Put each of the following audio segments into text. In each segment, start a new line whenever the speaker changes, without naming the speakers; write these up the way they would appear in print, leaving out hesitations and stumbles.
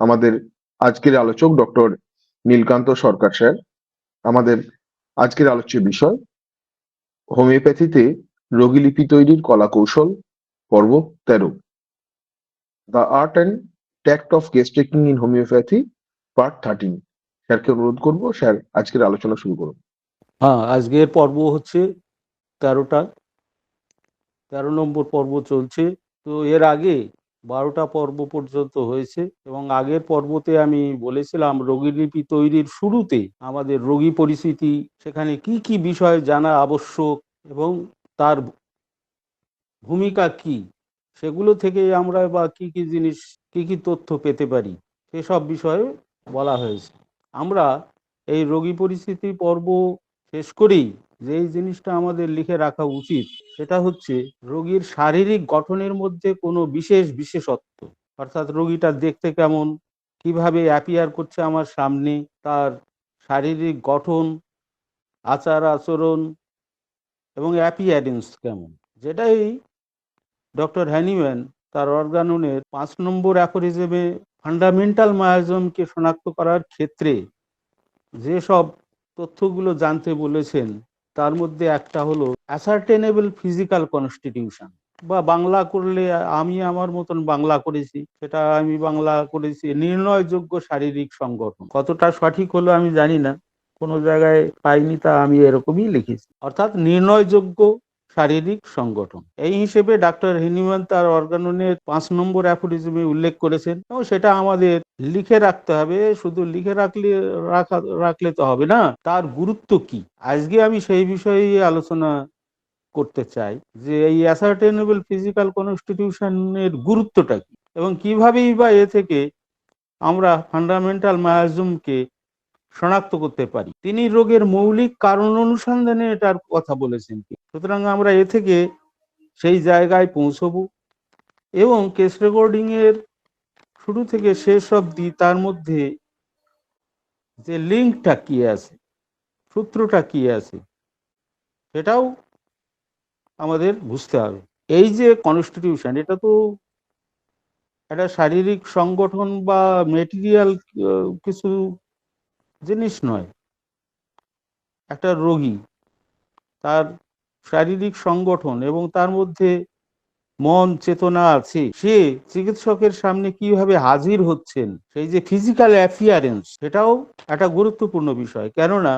আমাদের আজকের আলোচক ডক্টর নীলকান্ত সরকার স্যার। আমাদের আজকের আলোচ্য বিষয় হোমিওপ্যাথিতে রোগীলিপি তৈরির কলা কৌশল, পর্ব 13, the art and tact of case taking in homeopathy, part 13। স্যারকে অনুরোধ করবো, স্যার আজকের আলোচনা শুরু করুন।
হ্যাঁ, আজকের পর্ব হচ্ছে 13টা, 13 নম্বর পর্ব চলছে। তো এর আগে 12টা পর্ব পর্যন্ত হয়েছে এবং আগের পর্বতে আমি বলেছিলাম রোগীলিপি তৈরির শুরুতে আমাদের রোগী পরিস্থিতি, সেখানে কি কি বিষয় জানা আবশ্যক এবং তার ভূমিকা কি, সেগুলো থেকে আমরা বা কি কি জিনিস, কি কি তথ্য পেতে পারি, সেসব বিষয়ে বলা হয়েছে। আমরা এই রোগী পরিস্থিতি পর্ব শেষ করেই যেই জিনিসটা আমাদের লিখে রাখা উচিত সেটা হচ্ছে রোগীর শারীরিক গঠনের মধ্যে কোনো বিশেষ বিশেষত্ব, অর্থাৎ রোগীটা দেখতে কেমন, কিভাবে অ্যাপিয়ার করছে আমার সামনে, তার শারীরিক গঠন, আচার আচরণ এবং অ্যাপিয়ারেন্স কেমন, যেটাই ডক্টর হ্যানিম্যান তার অর্গাননের 5 নম্বর অ্যাফোরিজমে ফান্ডামেন্টাল মায়াজমকে শনাক্ত করার ক্ষেত্রে যেসব তথ্যগুলো জানতে বলেছেন তার মধ্যে একটা হলো অ্যাসার্টেনেবল ফিজিক্যাল কনস্টিটিউশন, বা বাংলা করলে আমি আমার মতন বাংলা করেছি, সেটা আমি বাংলা করেছি নির্ণয়যোগ্য শারীরিক সংগঠন। কতটা সঠিক হলো আমি জানি না, কোনো জায়গায় পাইনি, তা আমি এরকমই লিখেছি, অর্থাৎ নির্ণয়যোগ্য শারীরিক সংগঠন। এই হিসেবে ডাক্তার হিনিম্যান তার অর্গাননের 5 নম্বর অ্যাফোরিজমে উল্লেখ করেছেন এবং সেটা আমাদের লিখে রাখতে হবে। শুধু লিখে রাখলে তো হবে না, তার গুরুত্ব কি, আজকে আমি সেই বিষয়ে আলোচনা করতে চাই যে এই অ্যাসার্টেনেবল ফিজিক্যাল কনস্টিটিউশনের গুরুত্বটা কি এবং কিভাবেই বা এ থেকে আমরা ফান্ডামেন্টাল মায়াজমকে শনাক্ত করতে পারি। তিনি রোগের মৌলিক কারণ অনুসন্ধানে এটার কথা বলেছেন। সুতরাং আমরা এ থেকে সেই জায়গায় পৌঁছবো এবং কেস রেকর্ডিং এর শুরু থেকে শেষ অবধি তার মধ্যে যে লিঙ্কটা কি আছে, সূত্রটা কি আছে, সেটাও আমাদের বুঝতে হবে। এই যে কনস্টিটিউশন, এটা তো একটা শারীরিক সংগঠন বা মেটেরিয়াল কিছু জিনিস নয়। একটা রোগী, তার শারীরিক সংগঠন এবং তার মধ্যে মন চেতনা আছে, সে চিকিৎসকের সামনে কিভাবে হাজির হচ্ছেন, সেই যে ফিজিক্যাল অ্যাপিয়ারেন্স, সেটাও একটা গুরুত্বপূর্ণ বিষয়। কেননা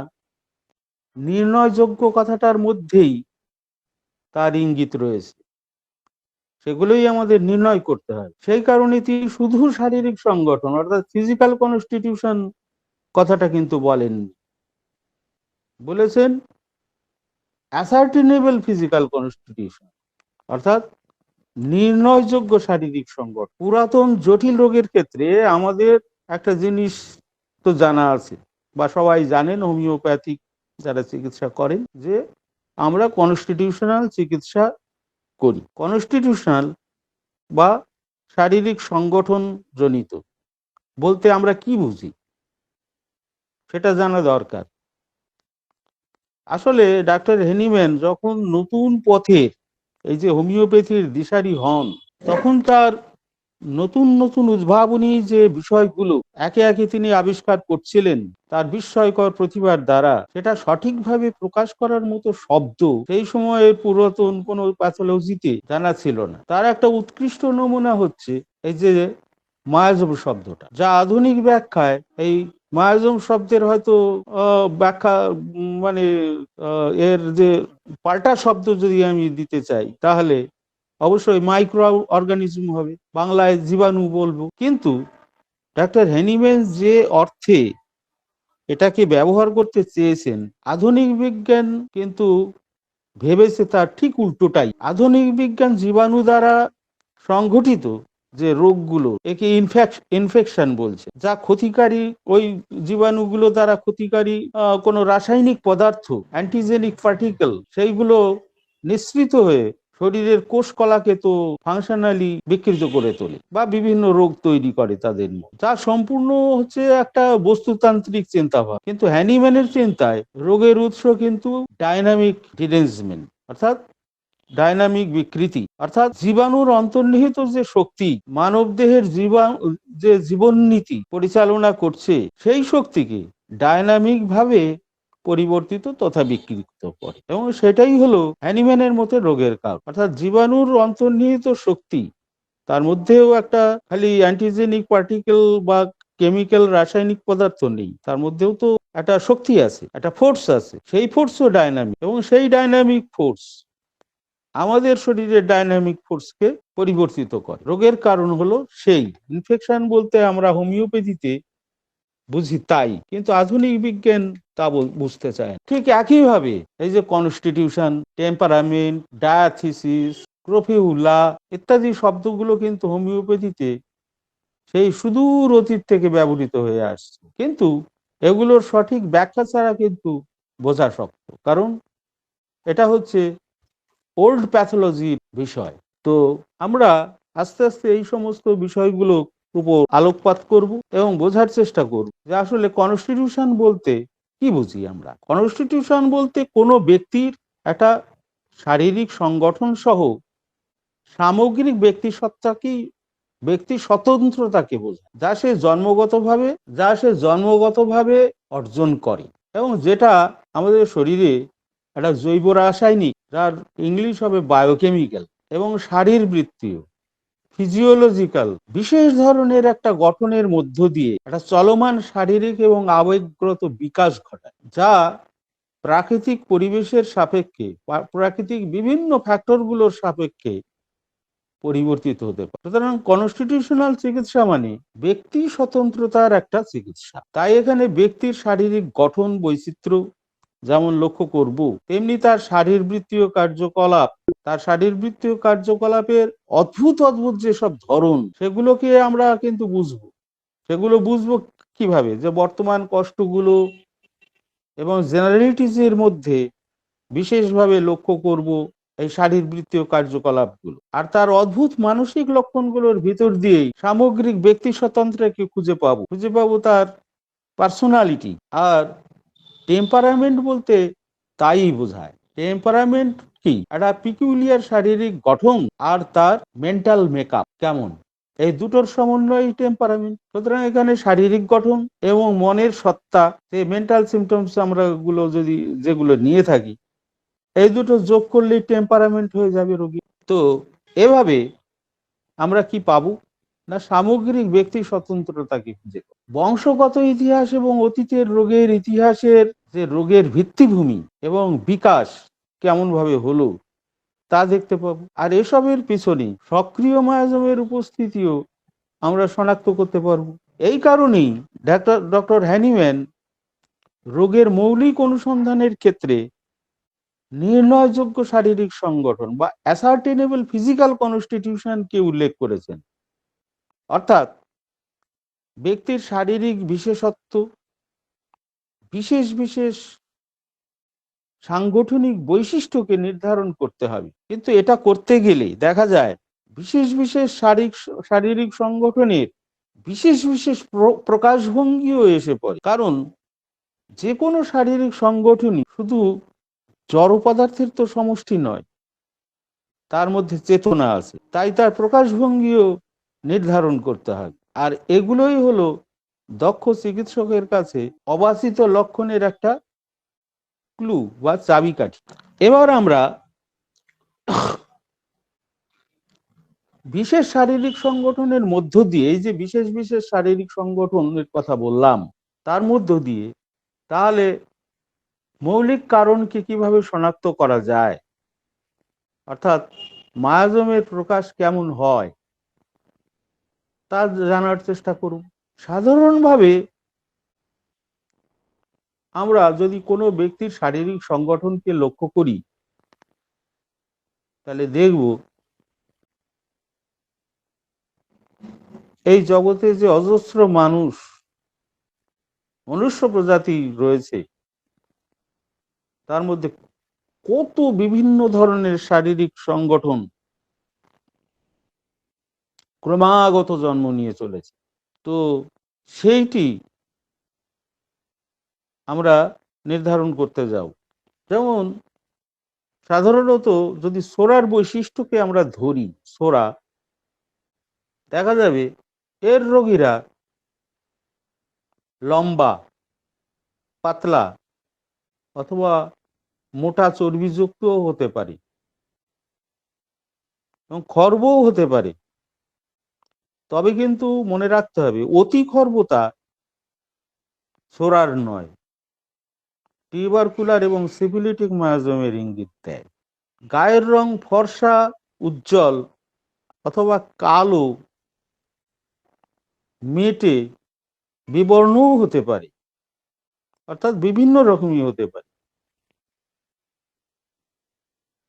নির্ণয়যোগ্য কথাটার মধ্যেই তার ইঙ্গিত রয়েছে, সেগুলোই আমাদের নির্ণয় করতে হয়। সেই কারণে তিনি শুধু শারীরিক সংগঠন অর্থাৎ ফিজিক্যাল কনস্টিটিউশন কথাটা কিন্তু বলেননি, বলেছেন অ্যাসার্টেনেবল ফিজিক্যাল কনস্টিটিউশন, অর্থাৎ নির্ণয়যোগ্য শারীরিক সংগঠন। পুরাতন জটিল রোগের ক্ষেত্রে আমাদের একটা জিনিস তো জানা আছে, বা সবাই জানেন, হোমিওপ্যাথিক যারা চিকিৎসা করেন, যে আমরা কনস্টিটিউশনাল চিকিৎসা করি। কনস্টিটিউশনাল বা শারীরিক সংগঠন জনিত বলতে আমরা কি বুঝি সেটা জানা দরকার। আসলে ডাক্তার হেনিম্যান যখন নতুন পথের এই যে হোমিওপ্যাথির দিশারি হন, তখন তার নতুন নতুন উদ্ভাবনী যে বিষয়গুলো একে একে তিনি আবিষ্কার করছিলেন, তার বিস্ময়কর প্রতিভার দ্বারা সেটা সঠিকভাবে প্রকাশ করার মতো শব্দ সেই সময়ে পুরাতন কোনো প্যাথোলজিতে জানা ছিল না। তার একটা উৎকৃষ্ট নমুনা হচ্ছে এই যে মায়াজম শব্দটা, যা আধুনিক ব্যাখ্যায় এই মায়াজম শব্দের হয়তো ব্যাখ্যা মানে এর যে পাল্টা শব্দ যদি আমি দিতে চাই, তাহলে অবশ্যই মাইক্রো অর্গানিজম হবে, বাংলায় জীবাণু বলবো। কিন্তু ডাক্তার হেনিম্যান যে অর্থে এটাকে ব্যবহার করতে চেয়েছেন, আধুনিক বিজ্ঞান কিন্তু ভেবেছে তার ঠিক উল্টোটাই। আধুনিক বিজ্ঞান জীবাণু দ্বারা সংঘটিত যে রোগগুলো, একে ইনফেকশন বলছে, যা ক্ষতিকারী, ওই জীবাণুগুলো দ্বারা ক্ষতিকারী কোনো রাসায়নিক পদার্থ, অ্যান্টিজেনিক পার্টিকেল, সেইগুলো নিঃসৃত হয়ে শরীরের কোষ কলাকে তো ফাংশনালি বিকৃত করে তোলে বা বিভিন্ন রোগ তৈরি করে তাদের মধ্যে, যা সম্পূর্ণ হচ্ছে একটা বস্তুতান্ত্রিক চিন্তাভাবনা। কিন্তু হ্যানিম্যানের চিন্তায় রোগের উৎস কিন্তু ডাইনামিক ডিরেঞ্জমেন্ট, অর্থাৎ ডাইনামিক বিকৃতি, অর্থাৎ জীবাণুর অন্তর্নিহিত যে শক্তি মানব দেহের যে জীবন নীতি পরিচালনা করছে, সেই শক্তিকে ডাইনামিক ভাবে পরিবর্তিত তথা বিকৃত করে, এবং সেটাই হলো হ্যানিম্যানের মতে রোগের কারণ। অর্থাৎ জীবাণুর অন্তর্নিহিত শক্তি, তার মধ্যেও একটা খালি অ্যান্টিজেনিক পার্টিকেল বা কেমিক্যাল রাসায়নিক পদার্থ নেই, তার মধ্যেও তো একটা শক্তি আছে, একটা ফোর্স আছে, সেই ফোর্সও ডাইনামিক, এবং সেই ডাইনামিক ফোর্স আমাদের শরীরের ডাইনামিক ফোর্সকে পরিবর্তিত করে। রোগের কারণ হলো সেই ইনফেকশন বলতে আমরা হোমিওপ্যাথিতে বুঝি তাই, কিন্তু আধুনিক বিজ্ঞান তা বুঝতে চায় না। ঠিক একইভাবে এই যে কনস্টিটিউশন, টেম্পারামেন্ট, ডায়াথিসিস, ক্রোফিউলা ইত্যাদি শব্দগুলো কিন্তু হোমিওপ্যাথিতে সেই সুদূর অতীত থেকে ব্যবহৃত হয়ে আসছে, কিন্তু এগুলোর সঠিক ব্যাখ্যা ছাড়া কিন্তু বোঝা শক্ত, কারণ এটা হচ্ছে ওল্ড প্যাথোলজির বিষয়। তো আমরা আস্তে আস্তে এই সমস্ত বিষয়গুলোর উপর আলোকপাত করব এবং বোঝার চেষ্টা করব যে আসলে কনস্টিটিউশন বলতে কি বুঝি আমরা। কনস্টিটিউশন বলতে কোনো ব্যক্তির একটা শারীরিক সংগঠন সহ সামগ্রিক ব্যক্তি স্বতন্ত্রতাকে বোঝায়, যা সে জন্মগতভাবে অর্জন করে, এবং যেটা আমাদের শরীরে একটা জৈব রাসায়নিক, যার ইংলিশ হবে বায়োকেমিক্যাল, এবং শারীরবৃত্তীয় ফিজিওলজিক্যাল বিশেষ ধরনের একটা গঠনের মধ্য দিয়ে একটা চলমান শারীরিক এবং আবেগগত বিকাশ ঘটায়, যা প্রাকৃতিক পরিবেশের সাপেক্ষে, প্রাকৃতিক বিভিন্ন ফ্যাক্টরগুলোর সাপেক্ষে পরিবর্তিত হতে পারে। সুতরাং কনস্টিটিউশনাল চিকিৎসা মানে ব্যক্তি স্বতন্ত্রতার একটা চিকিৎসা। তাই এখানে ব্যক্তির শারীরিক গঠন বৈচিত্র্য যেমন লক্ষ্য করব, তেমনি তার শারীরবৃত্তীয় কার্যকলাপের অদ্ভুত অদ্ভুত যেসব ধরন, সেগুলোকে আমরা কিন্তু বুঝবো কিভাবে, যে বর্তমান কষ্টগুলো এবং জেনারেলিটিসের মধ্যে বিশেষভাবে লক্ষ্য করব এই শারীরবৃত্তীয় কার্যকলাপগুলো, আর তার অদ্ভুত মানসিক লক্ষণগুলোর ভিতর দিয়েই সামগ্রিক ব্যক্তি স্বতন্ত্রকে খুঁজে পাবো তার পার্সোনালিটি। আর টেম্পারামেন্ট বলতে তাই বোঝায়। টেম্পারামেন্ট কি? একটা পিকুলিয়ার শারীরিক গঠন আর তার মেন্টাল মেকআপ কেমন, এই দুটোর সমন্বয় টেম্পারামেন্ট। সুতরাং এখানে শারীরিক গঠন এবং মনের সত্তা, যে মেন্টাল সিমটমস আমরা যেগুলো নিয়ে থাকি, এই দুটো যোগ করলেই টেম্পারামেন্ট হয়ে যাবে রোগী। তো এভাবে আমরা কি পাবো না, সামগ্রিক ব্যক্তি স্বতন্ত্রতাকে খুঁজে পাবো। বংশগত ইতিহাস এবং অতীতের রোগের ইতিহাসের যে রোগের ভিত্তিভূমি এবং বিকাশ কেমন ভাবে হলো তা দেখতে পাবো। আর এসবের পিছনে সক্রিয় মায়াজমের উপস্থিতিও আমরা শনাক্ত করতে পারবো। এই কারণেই ডক্টর হ্যানিম্যান রোগের মৌলিক অনুসন্ধানের ক্ষেত্রে নির্ণয়যোগ্য শারীরিক সংগঠন বা অ্যাসার্টেনেবল ফিজিক্যাল কনস্টিটিউশনকে উল্লেখ করেছেন। অর্থাৎ ব্যক্তির শারীরিক বিশেষত্ব, বিশেষ বিশেষ সাংগঠনিক বৈশিষ্ট্যকে নির্ধারণ করতে হবে, কিন্তু এটা করতে গেলে দেখা যায় বিশেষ বিশেষ শারীরিক সংগঠনের বিশেষ বিশেষ প্রকাশভঙ্গিও এসে পড়ে। কারণ যে কোনো শারীরিক সংগঠনই শুধু জড় পদার্থের তো সমষ্টি নয়, তার মধ্যে চেতনা আছে, তাই তার প্রকাশভঙ্গিও নির্ধারণ করতে হবে। আর এগুলোই হলো দক্ষ চিকিৎসকের কাছে অবাঞ্ছিত লক্ষণের একটা ক্লু বা চাবিকাঠি। এবার আমরা বিশেষ শারীরিক সংগঠনের মধ্য দিয়ে, এই যে বিশেষ বিশেষ শারীরিক সংগঠনের কথা বললাম, তার মধ্য দিয়ে তাহলে মৌলিক কারণকে কিভাবে শনাক্ত করা যায়, অর্থাৎ মায়াজমের প্রকাশ কেমন হয় তা জানার চেষ্টা করুন। সাধারণভাবে আমরা যদি কোনো ব্যক্তির শারীরিক সংগঠনকে লক্ষ্য করি, তাহলে দেখব এই জগতে যে অজস্র মনুষ্য প্রজাতি রয়েছে, তার মধ্যে কত বিভিন্ন ধরনের শারীরিক সংগঠন ক্রমাগত জন্ম নিয়ে চলেছে। তো সেইটি আমরা নির্ধারণ করতে যাব। যেমন সাধারণত যদি সোরার বৈশিষ্ট্যকে আমরা ধরি, সোরা, দেখা যাবে এর রোগীরা লম্বা, পাতলা অথবা মোটা চর্বিযুক্তও হতে পারে এবং খর্বও হতে পারে। তবে কিন্তু মনে রাখতে হবে, অতি খর্বতা সোরার নয়, টিউবারকুলার এবং সিফিলিটিক মায়াজমের ইঙ্গিত দেয়। গায়ের রং ফর্সা, উজ্জ্বল অথবা কালো, মেটে, বিবর্ণও হতে পারে, অর্থাৎ বিভিন্ন রকমই হতে পারে।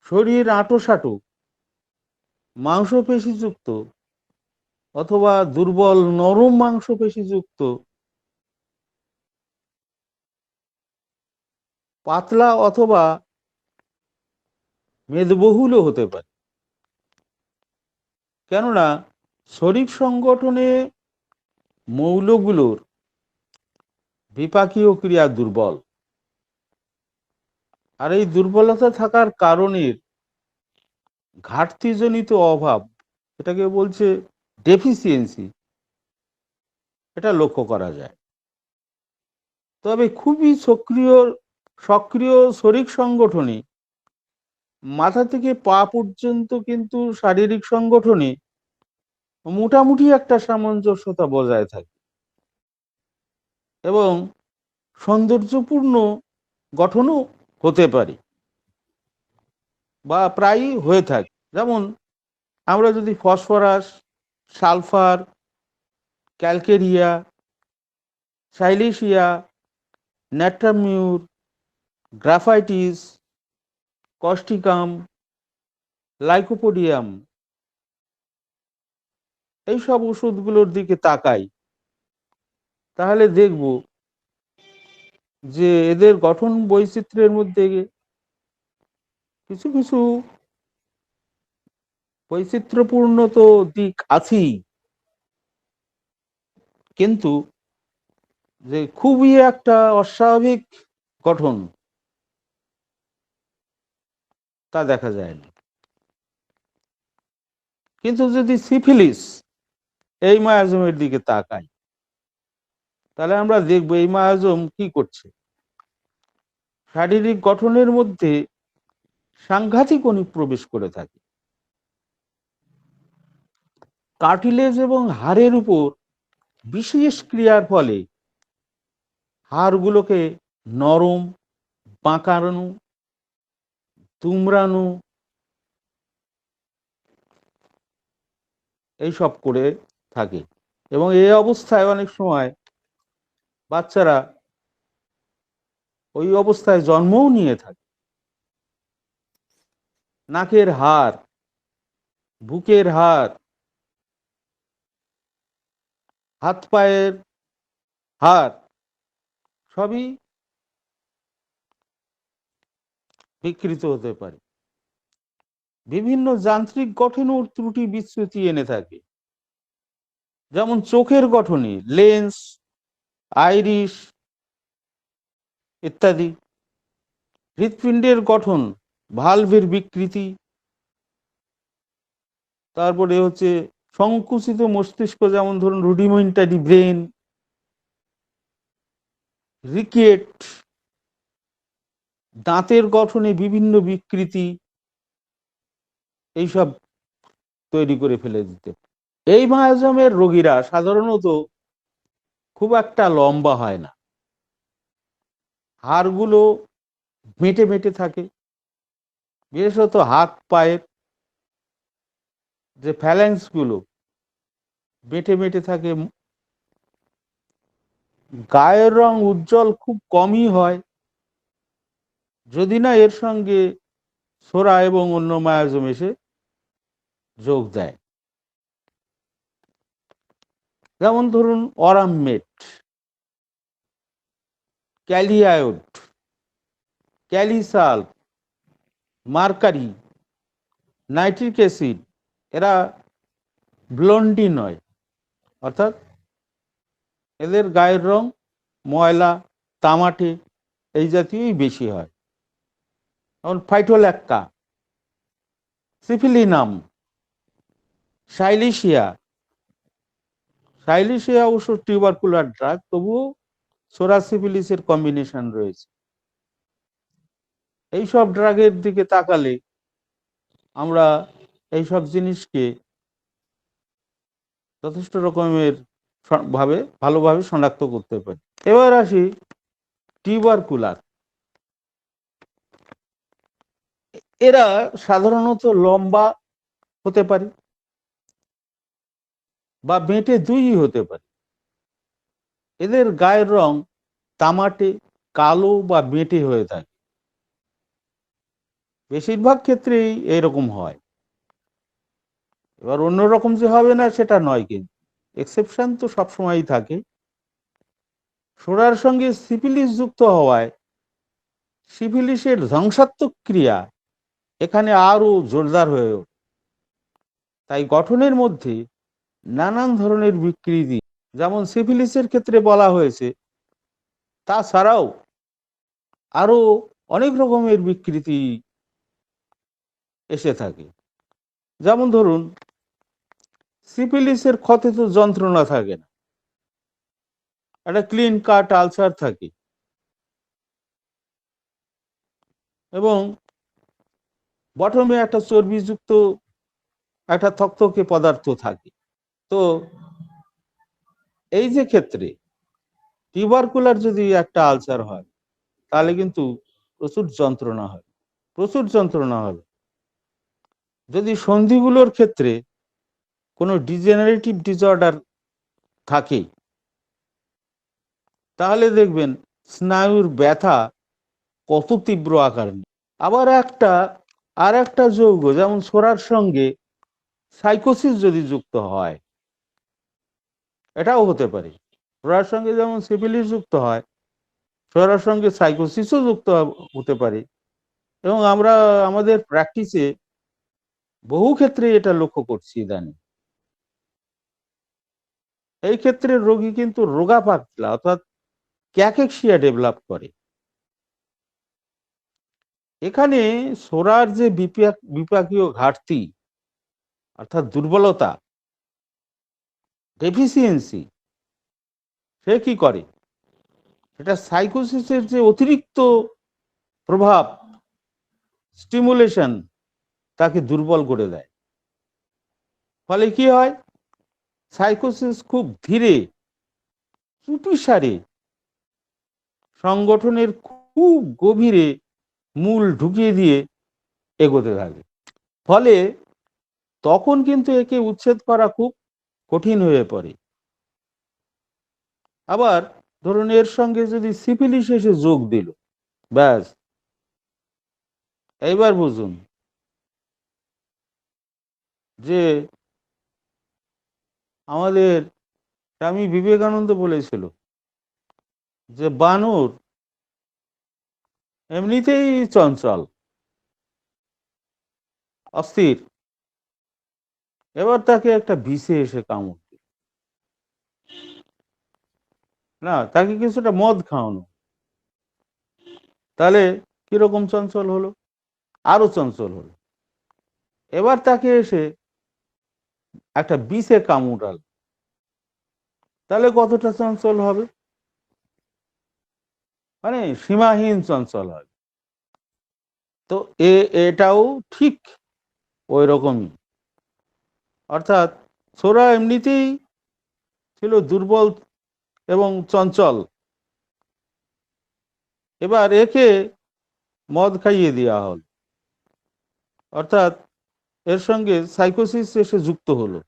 শরীর আঁটো-সাঁটো, মাংসপেশিযুক্ত অথবা দুর্বল নরম মাংসপেশিযুক্ত, পাতলা অথবা মেদবহুলও হতে পারে। কেননা শরীর সংগঠনে মৌলগুলোর বিপাকীয় ক্রিয়া দুর্বল, আর এই দুর্বলতা থাকার কারণের ঘাটতিজনিত অভাব, এটাকে বলছে ডেফিসিয়েন্সি, এটা লক্ষ্য করা যায়। তবে খুবই সক্রিয় শরীর সংগঠনে, মাথা থেকে পা পর্যন্ত কিন্তু শারীরিক সংগঠনে মোটামুটি একটা সামঞ্জস্যতা বজায় থাকে এবং সৌন্দর্যপূর্ণ গঠনও হতে পারে বা প্রায়ই হয়ে থাকে। যেমন আমরা যদি phosphorus, sulphur, calcarea, সাইলেশিয়া, ন্যাট্রামিউর, graphites, Causticum, lycopodium, এইসব ওষুধগুলোর দিকে তাকাই, তাহলে দেখব যে এদের গঠন বৈচিত্র্যের মধ্যে কিছু কিছু বৈচিত্র্যপূর্ণ তো দিক আছেই, কিন্তু যে খুবই একটা অস্বাভাবিক গঠন তা দেখা যায় না। কিন্তু যদি সিফিলিস এই মায়াজমের দিকে তাকাই, তাহলে আমরা দেখব এই মায়াজম কি করছে। শারীরিক গঠনের মধ্যে সাংঘাতিক অনুপ্রবেশ করে থাকে। কার্টিলেজ এবং হাড়ের উপর বিশেষ ক্রিয়ার ফলে হাড়গুলোকে নরম, বাঁকানো, তুমড়ানো, এইসব করে থাকে এবং এই অবস্থায় অনেক সময় বাচ্চারা ওই অবস্থায় জন্মও নিয়ে থাকে। নাকের হাড়, বুকের হাড়, হাত পায়ের হাড় সবই বিকৃত হতে পারে। বিভিন্ন যান্ত্রিক গঠনও ত্রুটি বিচ্যুতি এনে থাকে। যেমন চোখের গঠনে লেন্স, আইরিশ ইত্যাদি। হৃৎপিণ্ডের গঠন, ভালভের বিকৃতি, তারপরে হচ্ছে সংকুচিত মস্তিষ্ক, যেমন ধরুন রুডিমেন্টারি ব্রেন, রিকেট, দাঁতের গঠনে বিভিন্ন বিকৃতি, এইসব তৈরি করে ফেলে দিতে। এই মায়াজমের রোগীরা সাধারণত খুব একটা লম্বা হয় না, হাড়গুলো মেটে মেটে থাকে, বিশেষত হাত পায়ের যে ফ্যালেন্স গুলো মেটে মেটে থাকে। গায়ের রং উজ্জ্বল খুব কমই হয়, যদি না এর সঙ্গে সোরা এবং অন্য মায়াজম এসে যোগ দেয়। যেমন ধরুন অরামমেট, ক্যালিয়ায়োড, ক্যালিসাল্ফ, মার্কারি, নাইট্রিক অ্যাসিড, এরা ব্লন্ডি নয়, অর্থাৎ এদের গায়ের রং ময়লা, তামাটে এই জাতীয়ই বেশি হয়। যেমন ফাইটোল্যাক্কা, সিফিলিনাম, সাইলিশিয়া। সাইলিশিয়া অবশ্য টিউবারকুলার ড্রাগ, তবুও সোরাসিফিলিসের কম্বিনেশন রয়েছে। এইসব ড্রাগের দিকে তাকালে আমরা এইসব জিনিসকে যথেষ্ট রকমের ভালোভাবে শনাক্ত করতে পারি। এবার আসি টিউবারকুলার। এরা সাধারণত লম্বা হতে পারে বা বেঁটে দুই হতে পারে। এদের গায়ের রং তামাটে, কালো বা বেঁটে হয়ে থাকে। বেশিরভাগ ক্ষেত্রেই এরকম হয়। এবার অন্যরকম যে হবে না সেটা নয়, কিন্তু এক্সেপশন তো সবসময়ই থাকে। সোরার সঙ্গে সিফিলিস যুক্ত হওয়ায় সিফিলিসের ধ্বংসাত্মক ক্রিয়া এখানে আরো জোরদার হয়ে ওঠে। তাই গঠনের মধ্যে নানান ধরনের বিকৃতি, যেমন সিফিলিসের ক্ষেত্রে বলা হয়েছে, তাছাড়াও আরো অনেক রকমের বিকৃতি এসে থাকে। যেমন ধরুন, সিফিলিসের ক্ষতে তো যন্ত্রণা থাকে না, একটা ক্লিন কাট আলসার থাকে, এবং বটমে একটা চর্বিযুক্ত একটা থকথকে পদার্থ থাকে। তো এই যে ক্ষেত্রে টিউবারকুলার যদি একটা আলসার হয়, তাহলে কিন্তু প্রচুর যন্ত্রণা হয়, প্রচুর যন্ত্রণা হবে। যদি সন্ধিগুলোর ক্ষেত্রে কোনো ডিজেনারেটিভ ডিসঅর্ডার থাকে, তাহলে দেখবেন স্নায়ুর ব্যথা কত তীব্র আকার নেয়। আবার আর একটা যৌগ, যেমন সোরার সঙ্গে সাইকোসিস যদি যুক্ত হয়, এটাও হতে পারে। সোরার সঙ্গে যেমন সিফিলিস যুক্ত হয়, সোরার সঙ্গে সাইকোসিসও যুক্ত হতে পারে। এবং আমরা আমাদের প্র্যাকটিসে বহু ক্ষেত্রে এটা লক্ষ্য করছি ইদানিং। এই ক্ষেত্রে রোগী কিন্তু রোগা পাতলা অর্থাৎ ক্যাকেক্সিয়া ডেভেলপ করে। এখানে সোরার যে বিপাকীয় ঘাটতি অর্থাৎ দুর্বলতা, ডেফিসিয়েন্সি, সে কি করে, সেটা সাইকোসিসের যে অতিরিক্ত প্রভাব, স্টিমুলেশন, তাকে দুর্বল করে দেয়। ফলে কি হয়, সাইকোসিস খুব ধীরে, চুপিসারে, সংগঠনের খুব গভীরে মূল ঢুকিয়ে দিয়ে এগোতে থাকে। ফলে তখন কিন্তু একে উচ্ছেদ করা খুব কঠিন হয়ে পড়ে। আবার ধরুন, এর সঙ্গে যদি সিফিলিস এসে যোগ দিল, ব্যাস, এইবার বুঝুন যে আমাদের স্বামী বিবেকানন্দ বলেছিল যে বানর এমনিতেই চঞ্চল, অস্থির, এবার তাকে একটা বিষে এসে কামড় দিল, না তাকে কিছুটা মদ খাওয়ানো, তাহলে কিরকম চঞ্চল হলো, আরো চঞ্চল হলো। এবার তাকে এসে একটা বিষে কামড়াল, তাহলে কতটা চঞ্চল হবে, মানে সীমাহীন চঞ্চল হবে। তো এটাও ঠিক ওই রকমই। অর্থাৎ ছোরা এমনিতেই ছিল দুর্বল এবং চঞ্চল, এবার একে মদ খাইয়ে দেওয়া হল, অর্থাৎ এর সঙ্গে সাইকোসিস এসে যুক্ত হলো।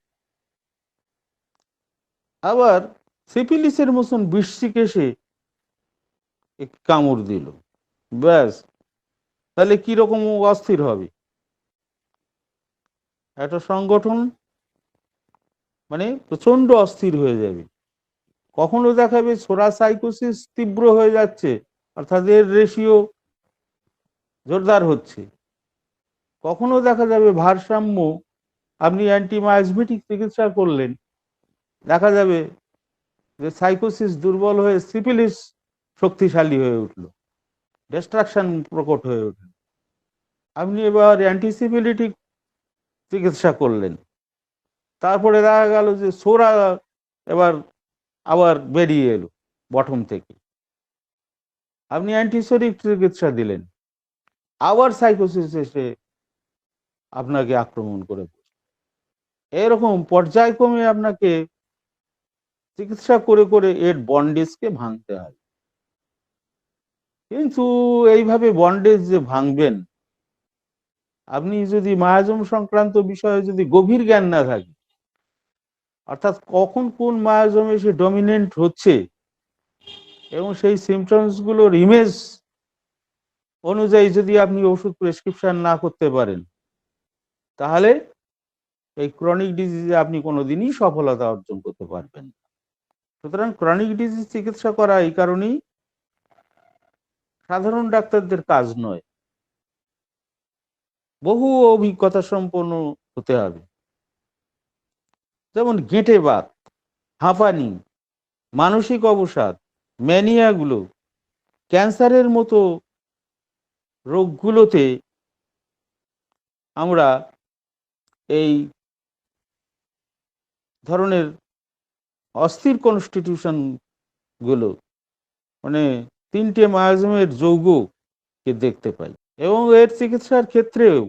আবার সিফিলিসের মতন বৃশ্চিক এসে কামড় দিল, ব্যাস, তাহলে কিরকম অস্থির হবে একটা সংগঠন, মানে প্রচন্ড অস্থির হয়ে যাবে। কখনো দেখাবে সোরা সাইকোসিস তীব্র হয়ে যাচ্ছে, অর্থাৎ এর রেশিও জোরদার হচ্ছে। কখনো দেখা যাবে ভারসাম্য, আপনি অ্যান্টিমায়াজমেটিক চিকিৎসা করলেন, দেখা যাবে যে সাইকোসিস দুর্বল হয়ে সিফিলিস শক্তিশালী হয়ে উঠল, ডিস্ট্রাকশন প্রকট হয়ে উঠল। আপনি এবার অ্যান্টিসিপিলিটিক চিকিৎসা করলেন, তারপরে দেখা গেল যে সোরা এবার আবার বেরিয়ে এলো বটম থেকে, আপনি অ্যান্টিসোরিক চিকিৎসা দিলেন, আবার সাইকোসিস এসে আপনাকে আক্রমণ করে বসলো। এরকম পর্যায়ক্রমে আপনাকে চিকিৎসা করে করে এর বন্ডেজকে ভাঙতে হবে। কিন্তু এইভাবে বন্ডেজ যে ভাঙবেন, আপনি যদি মায়াজম সংক্রান্ত বিষয়ে যদি গভীর জ্ঞান না থাকে, অর্থাৎ কখন কোন মায়াজম এসে ডমিনেন্ট হচ্ছে এবং সেই সিমটমস গুলোর ইমেজ অনুযায়ী যদি আপনি ওষুধ প্রেসক্রিপশন না করতে পারেন, তাহলে এই ক্রনিক ডিজিজে আপনি কোনোদিনই সফলতা অর্জন করতে পারবেন না। সুতরাং ক্রনিক ডিজিজ চিকিৎসা করা এই কারণেই সাধারণ ডাক্তারদের কাজ নয়, বহু অভিজ্ঞতা সম্পন্ন হতে হবে। যেমন গেঁটে বাত, হাঁপানি, মানসিক অবসাদ, ম্যানিয়াগুলো, ক্যান্সারের মতো রোগগুলোতে আমরা এই ধরনের অস্থির কনস্টিটিউশন গুলো, মানে তিনটে মায়াজমের যৌগকে দেখতে পাই। এবং এর চিকিৎসার ক্ষেত্রেও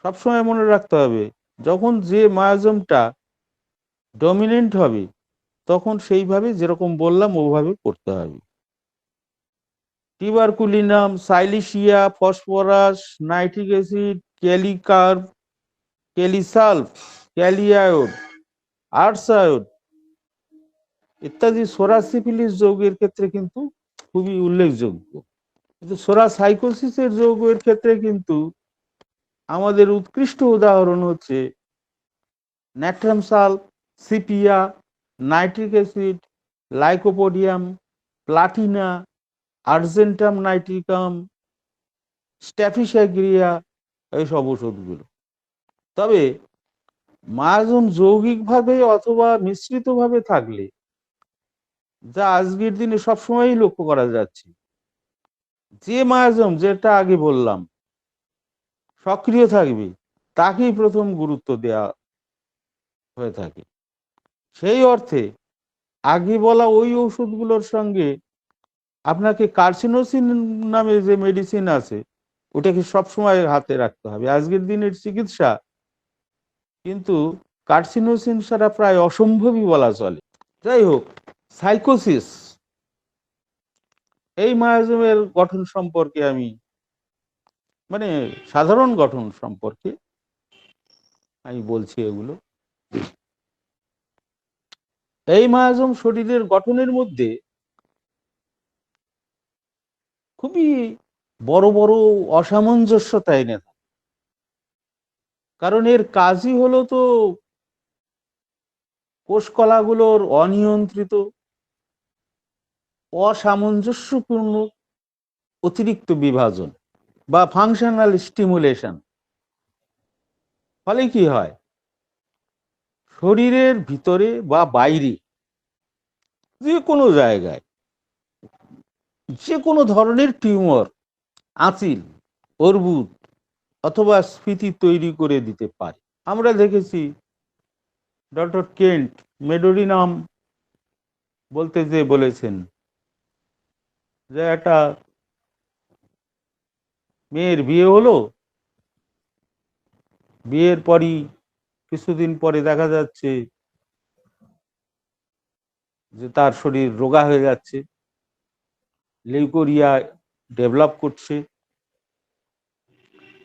সবসময় মনে রাখতে হবে, যখন যে মায়াজমটা ডমিনেন্ট হবে তখন সেইভাবে যেরকম বললাম ওভাবে করতে হবে। টিবারকুলিনাম, সাইলিশিয়া, ফসফরাস, নাইট্রিক অ্যাসিড, ক্যালিকার্ব, ক্যালিসালফ, ক্যালিয়ায়োড, আর্সায়োড ইত্যাদি সোরাসিফিলিস যৌগের ক্ষেত্রে কিন্তু খুবই উল্লেখযোগ্য। কিন্তু সোরাসাইকোসিসের যৌগের ক্ষেত্রে কিন্তু আমাদের উৎকৃষ্ট উদাহরণ হচ্ছে natrum sulph, sepia, nitric acid, lycopodium, platina, argentum nitricum, staphysagria, এইসব ওষুধগুলো। তবে মায়াজম যৌগিকভাবে অথবা মিশ্রিতভাবে থাকলে, যা আজকের দিনে সবসময়ই লক্ষ্য করা যাচ্ছে, যে মায়াজম যেটা আগে বললাম সক্রিয় থাকবে তাকেই প্রথম গুরুত্ব দেওয়া হয়ে থাকে। সেই অর্থে আগে বলা ওই ওষুধগুলোর সঙ্গে আপনাকে কার্সিনোসিন নামে যে মেডিসিন আছে ওটাকে সবসময় হাতে রাখতে হবে। আজকের দিনের চিকিৎসা কিন্তু কার্সিনোসিন ছাড়া প্রায় অসম্ভবই বলা চলে। যাই হোক, সাইকোসিস এই মায়াজমের গঠন সম্পর্কে আমি, মানে সাধারণ গঠন সম্পর্কে আমি বলছি এগুলো। এই মায়াজম শরীরের গঠনের মধ্যে খুবই বড় বড় অসামঞ্জস্যতা এনে থাকে। কারণ এর কাজই হলো তো কোষকলাগুলোর অনিয়ন্ত্রিত, অসামঞ্জস্যপূর্ণ অতিরিক্ত বিভাজন বা ফাংশনাল স্টিমুলেশন। ফলে কি হয়, শরীরের ভিতরে বা বাইরে যে কোনো জায়গায় যে কোনো ধরনের টিউমার, আঁচিল, অর্বুদ অথবা স্ফীতি তৈরি করে দিতে পারে। আমরা দেখেছি ডক্টর কেন্ট মেডোরিনাম বলতে যে বলেছেন যে একটা মেয়ের বিয়ে হলো, বিয়ের পরই কিছুদিন পরে দেখা যাচ্ছে যে তার শরীর রোগা হয়ে যাচ্ছে, লিউকোরিয়া ডেভেলপ করছে,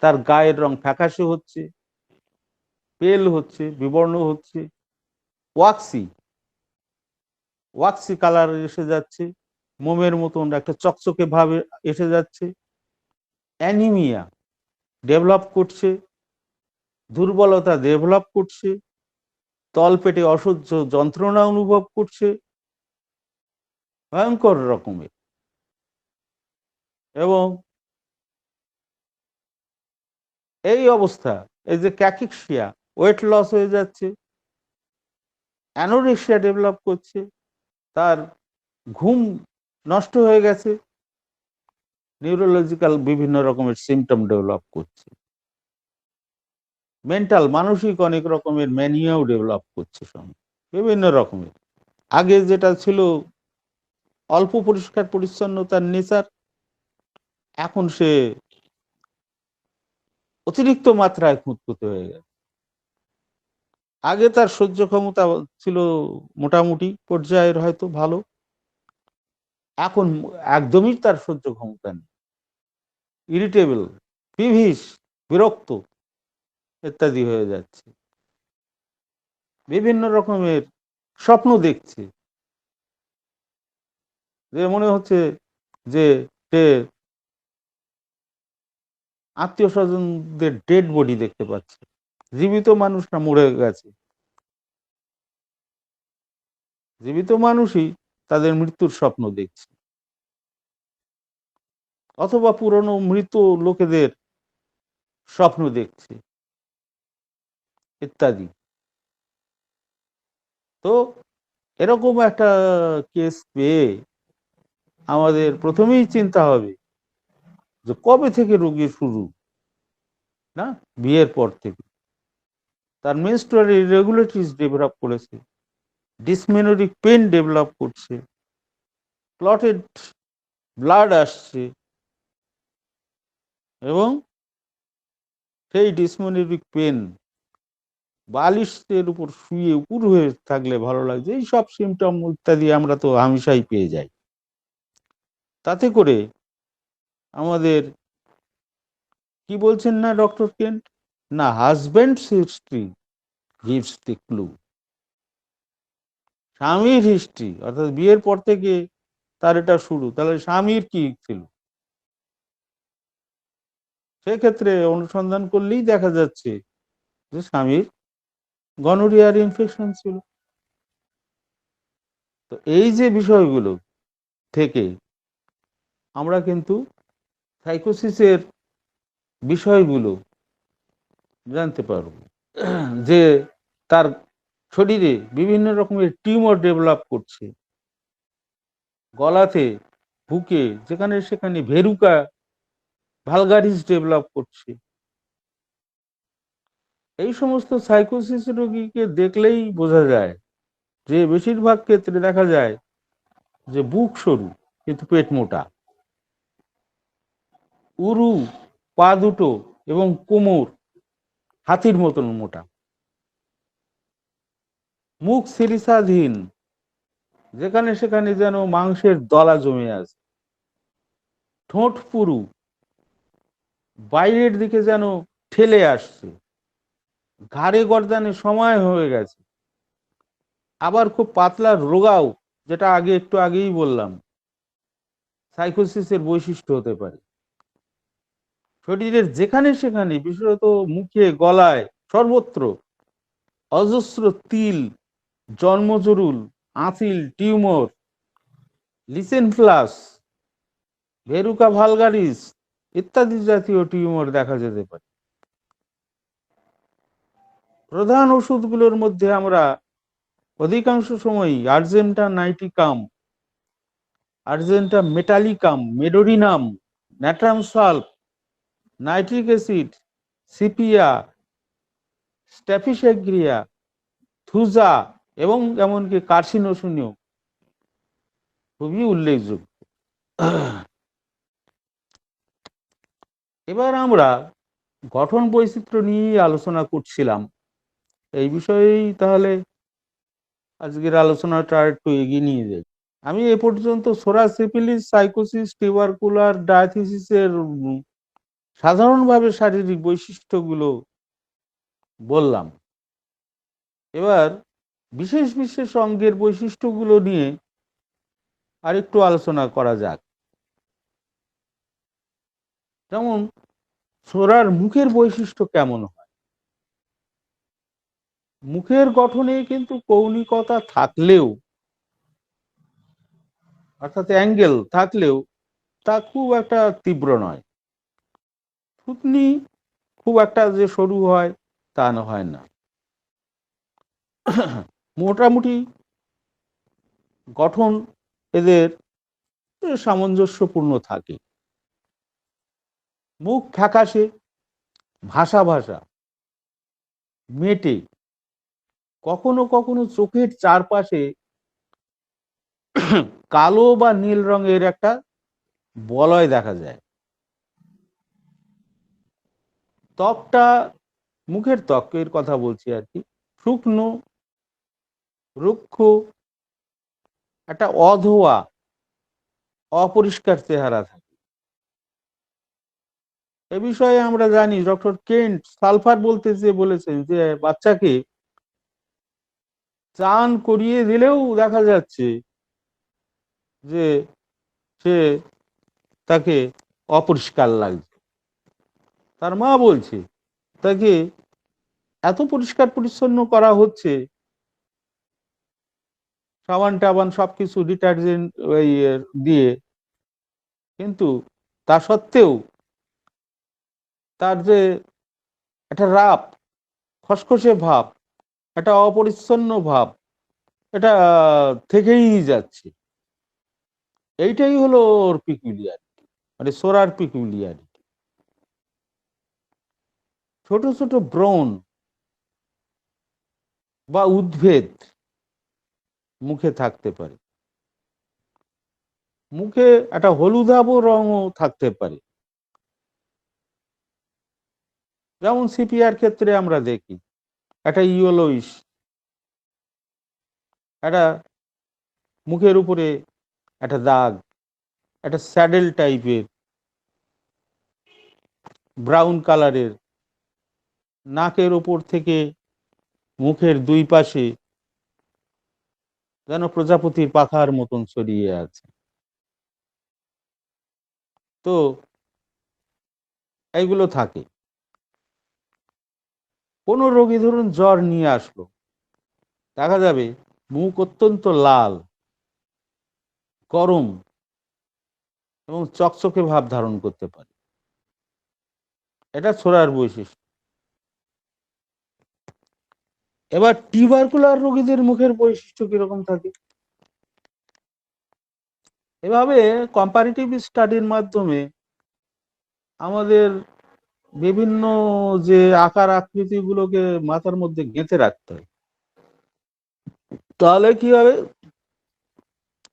তার গায়ের রং ফ্যাকাশে হচ্ছে, পেল হচ্ছে, বিবর্ণ হচ্ছে, ওয়াক্সি ওয়াক্সি কালার এসে যাচ্ছে, মোমের মতন একটা চকচকে ভাবে এসে যাচ্ছে, অ্যানিমিয়া ডেভেলপ করছে, দুর্বলতা ডেভেলপ করছে, তলপেটে অসহ্য যন্ত্রণা অনুভব করছে, ভয়ঙ্কর রকমের। এবং এই অবস্থা, এই যে ক্যাকিক্সিয়া, ওয়েট লস হয়ে যাচ্ছে, অ্যানোরেক্সিয়া ডেভেলপ করছে, তার ঘুম নষ্ট হয়ে গেছে, নিউরোলজিক্যাল বিভিন্ন রকমের সিমটম ডেভেলপ করছে, মেন্টাল মানসিক অনেক রকমের ম্যানিয়াও ডেভেলপ করছে সঙ্গে বিভিন্ন রকমের। আগে যেটা ছিল অল্প পরিষ্কার পরিচ্ছন্নতার নেচার, এখন সে অতিরিক্ত মাত্রায় খুঁতখুঁতে হয়ে গেছে। আগে তার সহ্য ক্ষমতা ছিল মোটামুটি পর্যায়ের, হয়তো ভালো, এখন একদমই তার সহ্য ক্ষমতা নেই, ইরিটেবল, পিভিশ, বিরক্ত ইত্যাদি হয়ে যাচ্ছে। বিভিন্ন রকমের স্বপ্ন দেখছে, যে মনে হচ্ছে যে সে আত্মীয় স্বজনদের ডেড বডি দেখতে পাচ্ছে, জীবিত মানুষরা মরে গেছে, জীবিত মানুষই তাদের মৃত্যুর স্বপ্ন দেখছে, অথবা পুরনো মৃত লোকেদের স্বপ্ন দেখছে ইত্যাদি। তো এরকম একটা কেস পেয়ে আমাদের প্রথমেই চিন্তা হবে যে কবে থেকে রোগী শুরু, না বিয়ের পর থেকে তার মেনস্ট্রুয়াল ইরেগুলারিটিস ডেভেলপ করেছে, ডিসমেনোরিক পেন ডেভেলপ করছে, ক্লটেড ব্লাড আসছে, এবং সেই ডিসমেনোরিক পেন বালিশের উপর শুয়ে উপুর হয়ে থাকলে ভালো লাগছে, এই সব সিমটম ইত্যাদি আমরা তো হামেশাই পেয়ে যাই। তাতে করে আমাদের কি বলছেন না ডক্টর কেন্ট, না হাজব্যান্ডস হিস্ট্রি গিভস দি ক্লু, স্বামীর হিস্ট্রি অর্থাৎ বিয়ের পর থেকে তার এটা শুরু, তাহলে স্বামীর কি ছিল, সেক্ষেত্রে অনুসন্ধান করলেই দেখা যাচ্ছে যে স্বামীর গনোরিয়ার ইনফেকশন ছিল। তো এই যে বিষয়গুলো থেকে আমরা কিন্তু সাইকোসিসের বিষয়গুলো জানতে পারব, যে তার শরীরে বিভিন্ন রকমের টিউমার ডেভেলপ করছে, গলাতে, বুকে, যেখানে সেখানে ভেরুকা ভালগারিস ডেভেলপ করছে। এই সমস্ত সাইকোসিস রোগীকে দেখলেই বোঝা যায় যে বেশিরভাগ ক্ষেত্রে দেখা যায় যে বুক সরু কিন্তু পেট মোটা, উরু, পা দুটো এবং কোমর হাতির মতন মোটা, মুখ সিরিসাধীন, যেখানে সেখানে যেন মাংসের দলা জমে আছে, ঠোঁট পুরু, বাইরের দিকে যেন ঠেলে আসছে, ঘাড়ে গর্দানে সময় হয়ে গেছে, আবার খুব পাতলা রোগাও, যেটা আগে একটু আগেই বললাম সাইকোসিসের বৈশিষ্ট্য হতে পারে। শরীরের যেখানে সেখানে, বিশেষত মুখে, গলায়, সর্বত্র অজস্র তিল, জন্মজরুল, আঁতিল, টিউমার, লিসেনফ্লাস, ভেরুকা ভালগারিস ইত্যাদি জাতীয় টিউমার দেখা যেতে পারে। প্রধান ওষুধগুলোর মধ্যে আমরা অধিকাংশ সময়ই argentum nitricum, argentum metallicum, medorrhinum, natrum sulph, nitric acid, sepia, staphysagria, thuja এবং এমনকি কার্সিনোসুনিও খুবই উল্লেখযোগ্য। এবার আমরা গঠন বৈচিত্র্য নিয়েই আলোচনা করছিলাম, এই বিষয়েই তাহলে আজকের আলোচনাটা একটু এগিয়ে নিয়ে যাই। আমি এ পর্যন্ত সোরাস সিফিলিস, সাইকোসিস, টিউবারকুলার ডায়াথিসিসের সাধারণভাবে শারীরিক বৈশিষ্ট্যগুলো বললাম। এবার বিশেষ বিশেষ অঙ্গের বৈশিষ্ট্যগুলো নিয়ে আরেকটু আলোচনা করা যাক। যেমন সোরার মুখের বৈশিষ্ট্য কেমন হয়। মুখের গঠনে কিন্তু কৌণিকতা থাকলেও, অর্থাৎ অ্যাঙ্গেল থাকলেও তা খুব একটা তীব্র নয়। থুতনি খুব একটা যে সরু হয় তা হয় না, মোটামুটি গঠন এদের সামঞ্জস্যপূর্ণ থাকে। মুখ ফ্যাকাশে, ভাসা ভাসা, মেটে, কখনো কখনো চোখের চারপাশে কালো বা নীল রঙের একটা বলয় দেখা যায়। ত্বকটা, মুখের ত্বকের কথা বলছি আর কি, শুকনো, রুক্ষ, একটা অধোয়া, অপরিষ্কার চেহারা থাকে। এ বিষয়ে আমরা জানি ডক্টর কেন্ট সালফার বলতে যে বলেছেন যে বাচ্চাকে চান করিয়ে দিলেও দেখা যাচ্ছে যে সে তাকে অপরিষ্কার লাগছে। তার মা বলছে তাকে এত পরিষ্কার পরিচ্ছন্ন করা হচ্ছে, সাবান টাবান সবকিছু ডিটারজেন্ট ওই দিয়ে, কিন্তু তা সত্ত্বেও তার যে একটা রাপ, খসখসে ভাব, একটা অপরিচ্ছন্ন ভাব, এটা থেকেই যাচ্ছে। এইটাই হলো ওর পিকুলিয়ারিটি, মানে সোরার পিকুলিয়ারিটি। ছোট ছোট ব্রণ বা উদ্ভেদ মুখে থাকতে পারে, মুখে একটা হলুদাভ রঙও থাকতে পারে, যেমন সিপিআর ক্ষেত্রে আমরা দেখি একটা ইয়েলোইশ, একটা মুখের উপরে একটা দাগ, একটা স্যাডেল টাইপের ব্রাউন কালারের, নাকের উপর থেকে মুখের দুই পাশে যেন প্রজাপতির পাখার মতন ছড়িয়ে আছে। তো এইগুলো থাকে। কোনো রোগী ধরুন জ্বর নিয়ে আসলো, দেখা যাবে মুখ অত্যন্ত লাল, গরম এবং চকচকে ভাব ধারণ করতে পারে। এটা ছোড়ার বৈশিষ্ট্য। এবার টিউবারকুলার রোগীদের মুখের বৈশিষ্ট্য কিরকম থাকে? এভাবে কম্পারেটিভ স্টাডির মাধ্যমে আমাদের বিভিন্ন যে আকার আকৃতি গুলোকে মাথার মধ্যে গেঁথে রাখতে হয়। তাহলে কি হবে,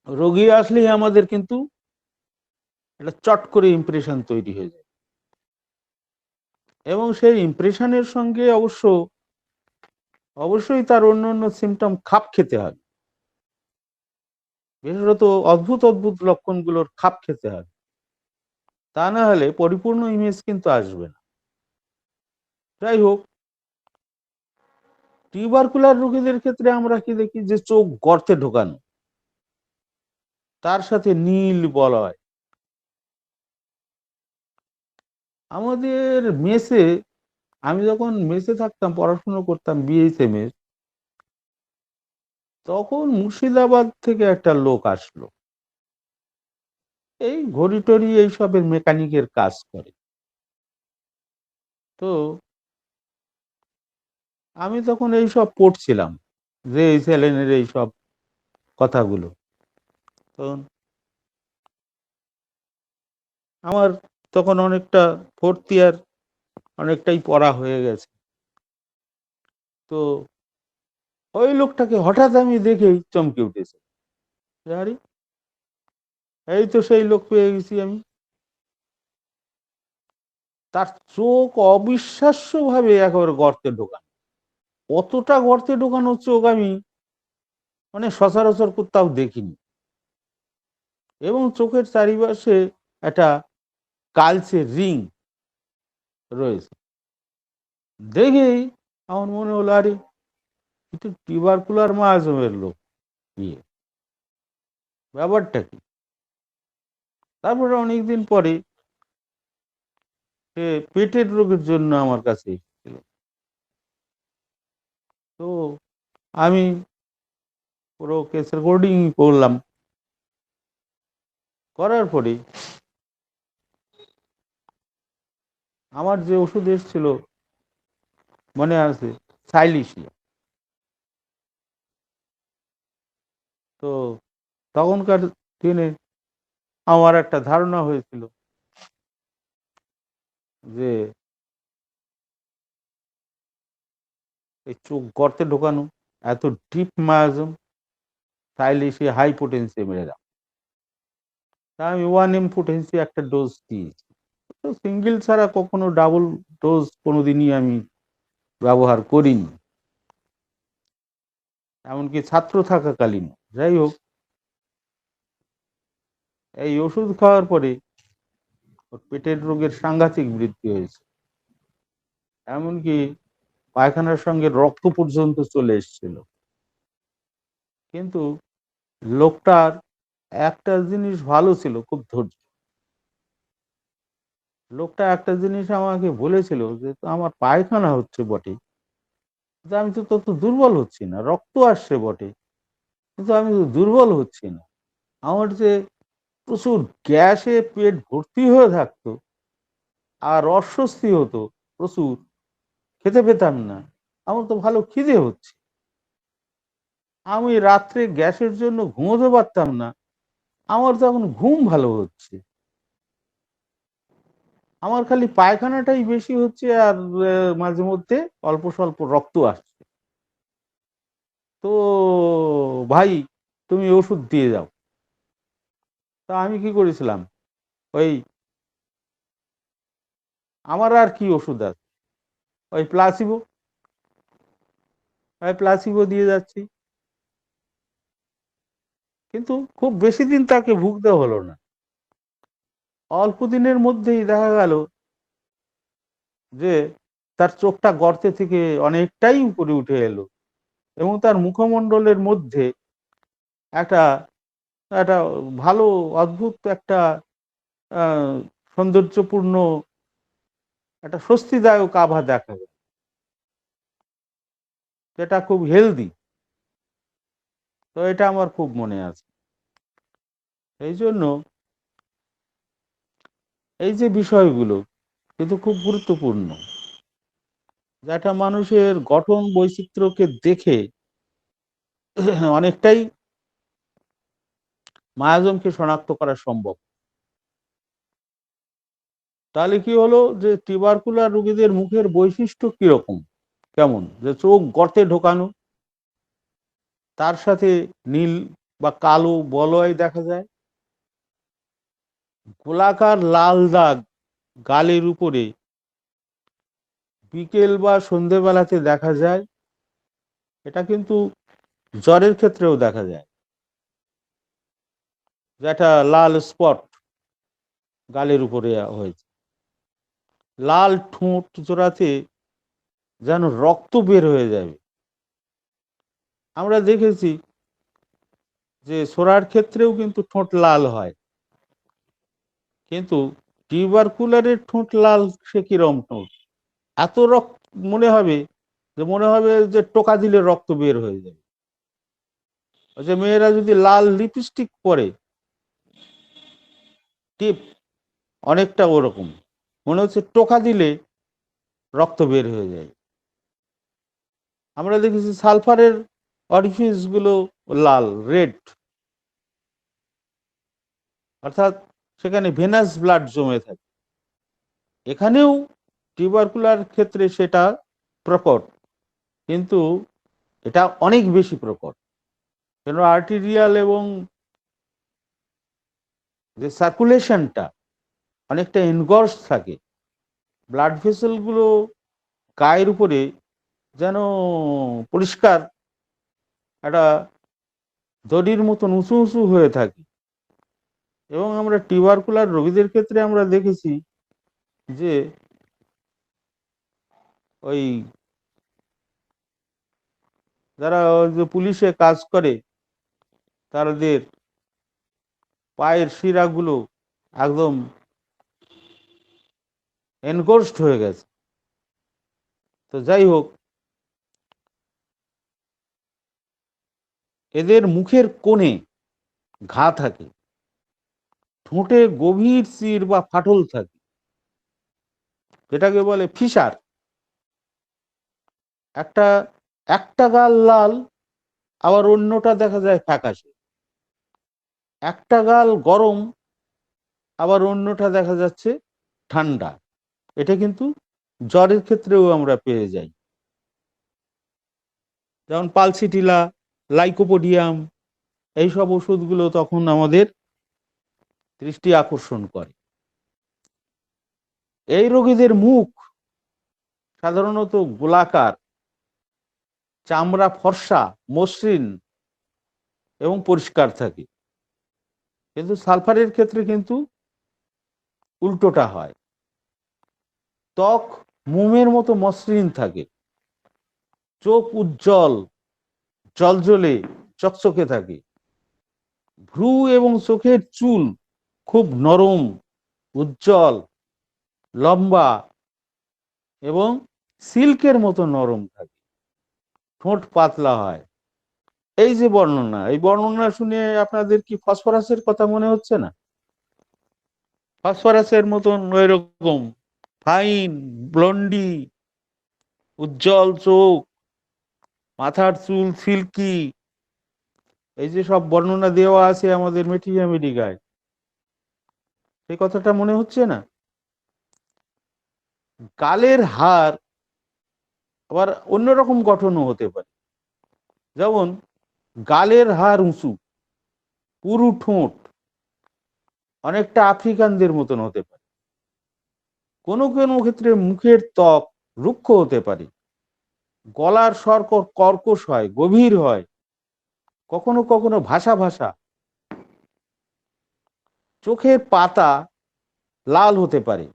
রোগী আসলেই আমাদের কিন্তু একটা চট করে ইমপ্রেশন তৈরি হয়ে যায়, এবং সেই ইমপ্রেশনের সঙ্গে অবশ্যই তার অন্য অন্য সিমটম খাপ খেতে হবে, বিশেষত অদ্ভুত অদ্ভুত লক্ষণগুলোর খাপ খেতে হবে। তা না হলে পরিপূর্ণ ইমেজ কিন্তু আসবে না। যাই হোক, টিউবারকুলার রোগীদের ক্ষেত্রে আমরা কি দেখি, যে চোখ গর্তে ঢোকানো, তার সাথে নীল বলয়। আমাদের মেসে, আমি যখন মেসে থাকতাম, পড়াশোনা করতাম বিএসএম এর, তখন মুর্শিদাবাদ থেকে একটা লোক আসলো, এই ঘড়ি টড়ি এইসবের মেকানিকের কাজ করে। তো আমি তখন এইসব পড়ছিলাম, যে এই সেলেনের এইসব কথাগুলো। তখন আমার তখন অনেকটা ফোর্থ ইয়ার, অনেকটাই পড়া হয়ে গেছে। তো ওই লোকটাকে হঠাৎ আমি দেখেই চমকে উঠেছে, আরে এই তো সেই লোক পেয়ে গেছি আমি। তার চোখ অবিশ্বাস্য ভাবে একেবারে গর্তে ঢোকানো, অতটা গর্তে ঢোকানো চোখ আমি মানে সচরাচর কোথাও দেখিনি। এবং চোখের চারিপাশে একটা কালচে রিং রয়েছে। দেখেই আমার মনে হলো, আরে এটা টিউবারকুলার মায়াজমের লোক, ইয়ে ব্যাপারটা কি। তারপরে অনেকদিন পরে সে পেটের রোগের জন্য আমার কাছে এসেছিল। তো আমি পুরো কেস রেকর্ডিং করলাম, করার পরে আমার যে ওষুধ এসেছিল মনে আছে, সাইলিশিয়া। তো তখনকার দিনে আমার একটা ধারণা হয়েছিল যে এই চোখ গর্তে ঢোকানো, এত ডিপ মায়াজম, তাইলে সে হাই পোটেন্সি মেরে দাও। তা আমি 1 পোটেন্সি একটা ডোজ দিয়েছি। তো সিঙ্গেল ছাড়া কখনো ডাবল ডোজ কোনোদিনই আমি ব্যবহার করিনি, এমনকি ছাত্র থাকাকালীন। যাই হোক, এই ওষুধ খাওয়ার পরে ওর পেটের রোগের সাংঘাতিক বৃদ্ধি হয়েছে, এমনকি পায়খানার সঙ্গে রক্ত পর্যন্ত চলে এসেছিল। কিন্তু লোকটার একটা জিনিস ভালো ছিল, খুব ধৈর্য। লোকটা একটা জিনিস আমাকে বলেছিল যে আমার পায়খানা হচ্ছে বটে, কিন্তু আমি তো তত দুর্বল হচ্ছি না, রক্ত আসছে বটে, কিন্তু আমি তো দুর্বল হচ্ছি না। আমার যে প্রচুর গ্যাসে পেট ভর্তি হয়ে থাকতো আর অস্বস্তি হতো প্রচুর, খেতে পেতাম না, আমার তো ভালো খিদে হচ্ছে। আমি রাত্রে গ্যাসের জন্য ঘুমোতে পারতাম না, আমার তো এখন ঘুম ভালো হচ্ছে। আমার খালি পায়খানাটাই বেশি হচ্ছে, আর মাঝে মধ্যে অল্প স্বল্প রক্ত আসছে। তো ভাই, তুমি ওষুধ দিয়ে যাও। তা আমি কি করেছিলাম, ওই আমার আর কি ওষুধ আছে, ওই প্লাসিবো দিয়ে যাচ্ছি। কিন্তু খুব বেশি দিন তাকে ভুগতে হলো না, অল্প দিনের মধ্যেই দেখা গেল যে তার চোখটা গর্তে থেকে অনেকটাই উপরে উঠে এলো, এবং তার মুখমণ্ডলের মধ্যে একটা একটা ভালো, অদ্ভুত একটা আহ, সৌন্দর্যপূর্ণ একটা স্বস্তিদায়ক আভা দেখা যায়, যেটা খুব হেলদি। তো এটা আমার খুব মনে আছে। এই জন্য এই যে বিষয়গুলো কিন্তু খুব গুরুত্বপূর্ণ, যেটা মানুষের গঠন বৈচিত্র্যকে দেখে অনেকটাই মায়াজমকে শনাক্ত করা সম্ভব। তাহলে কি হলো, যে টিউবারকুলার রোগীদের মুখের বৈশিষ্ট্য কিরকম, কেমন, যে চোখ গর্তে ঢোকানো, তার সাথে নীল বা কালো বলয় দেখা যায়, গোলাকার লাল দাগ গালের উপরে বিকেল বা সন্ধেবেলাতে দেখা যায়। এটা কিন্তু জ্বরের ক্ষেত্রেও দেখা যায়, যেটা লাল স্পট গালের উপরে হয়েছে। লাল ঠোঁট জোড়াতে যেন রক্ত বের হয়ে যাবে। আমরা দেখেছি যে ছোড়ার ক্ষেত্রেও কিন্তু ঠোঁট লাল হয়, কিন্তু টিউবারকুলারের ঠোঁট লাল সে কিরম ঠোঁট, এত রক্ত, মনে হবে যে টোকা দিলে রক্ত বের হয়ে যাবে। ওই যে মেয়েরা যদি লাল লিপস্টিক পরে, টিপ, অনেকটা ওরকম, মনে হচ্ছে টোকা দিলে রক্ত বের হয়ে যায়। আমরা দেখেছি সালফারের অরিফিস গুলো লাল, রেড, অর্থাৎ সেখানে ভেনাস ব্লাড জমে থাকে। এখানেও টিউবারকুলার ক্ষেত্রে সেটা প্রকট, কিন্তু এটা অনেক বেশি প্রকট, কেন আর্টেরিয়াল এবং যে সার্কুলেশনটা অনেকটা এনগর্স থাকে, ব্লাড ভেসেলগুলো গায়ের উপরে যেন পরিষ্কার একটা দড়ির মতন উঁচু উঁচু হয়ে থাকে। এবং আমরা টিউবারকুলার রোগীদের ক্ষেত্রে আমরা দেখেছি যে ওই যারা ওই যে পুলিশে কাজ করে, তাদের পায়ের শিরাগুলো একদম এনগোর্সড হয়ে গেছে। তো যাই হোক, এদের মুখের কোণে ঘা থাকে, ঠোঁটে গভীর চির বা ফাটল থাকে, যেটাকে বলে ফিসার। একটা একটা গাল লাল, আবার অন্যটা দেখা যায় ফ্যাকাশে। একটা গাল গরম, আবার অন্যটা দেখা যাচ্ছে ঠান্ডা। এটা কিন্তু জ্বরের ক্ষেত্রেও আমরা পেয়ে যাই, যেমন পালসিটিলা, লাইকোপোডিয়াম, এইসব ওষুধগুলো তখন আমাদের দৃষ্টি আকর্ষণ করে। এই রোগীদের মুখ সাধারণত গোলাকার, চামড়া ফর্সা, মসৃণ এবং পরিষ্কার থাকে। কিন্তু সালফারের ক্ষেত্রে কিন্তু উল্টোটা হয়, ত্বক মোমের মতো মসৃণ থাকে, চোখ উজ্জ্বল, জলজলে চকচকে থাকে, ভ্রু এবং চোখের চুল খুব নরম, উজ্জ্বল, লম্বা এবং সিল্কের মতো নরম থাকে, ঠোঁট পাতলা হয়। এই যে বর্ণনা, এই বর্ণনা শুনে আপনাদের কি ফসফরাসের কথা মনে হচ্ছে না? ফসফরাসের মতন ওইরকম ফাইন, ব্লন্ডি, উজ্জ্বল চোখ, মাথার চুল সিল্কি, এই যে সব বর্ণনা দেওয়া আছে আমাদের মেটিরিয়া মেডিকায়, সেই কথাটা মনে হচ্ছে না? গালের হাড় আবার অন্যরকম গঠনও হতে পারে, যেমন গালের হাড় উঁচু, পুরু ঠোঁট, অনেকটা আফ্রিকানদের মতন হতে পারে। কোনো কোনো ক্ষেত্রে মুখের ত্বক রুক্ষ হতে পারে, গলার স্বর কর্কশ হয়, গভীর হয়, কখনো কখনো ভাষা ভাষা, চোখের পাতা লাল হতে পারে,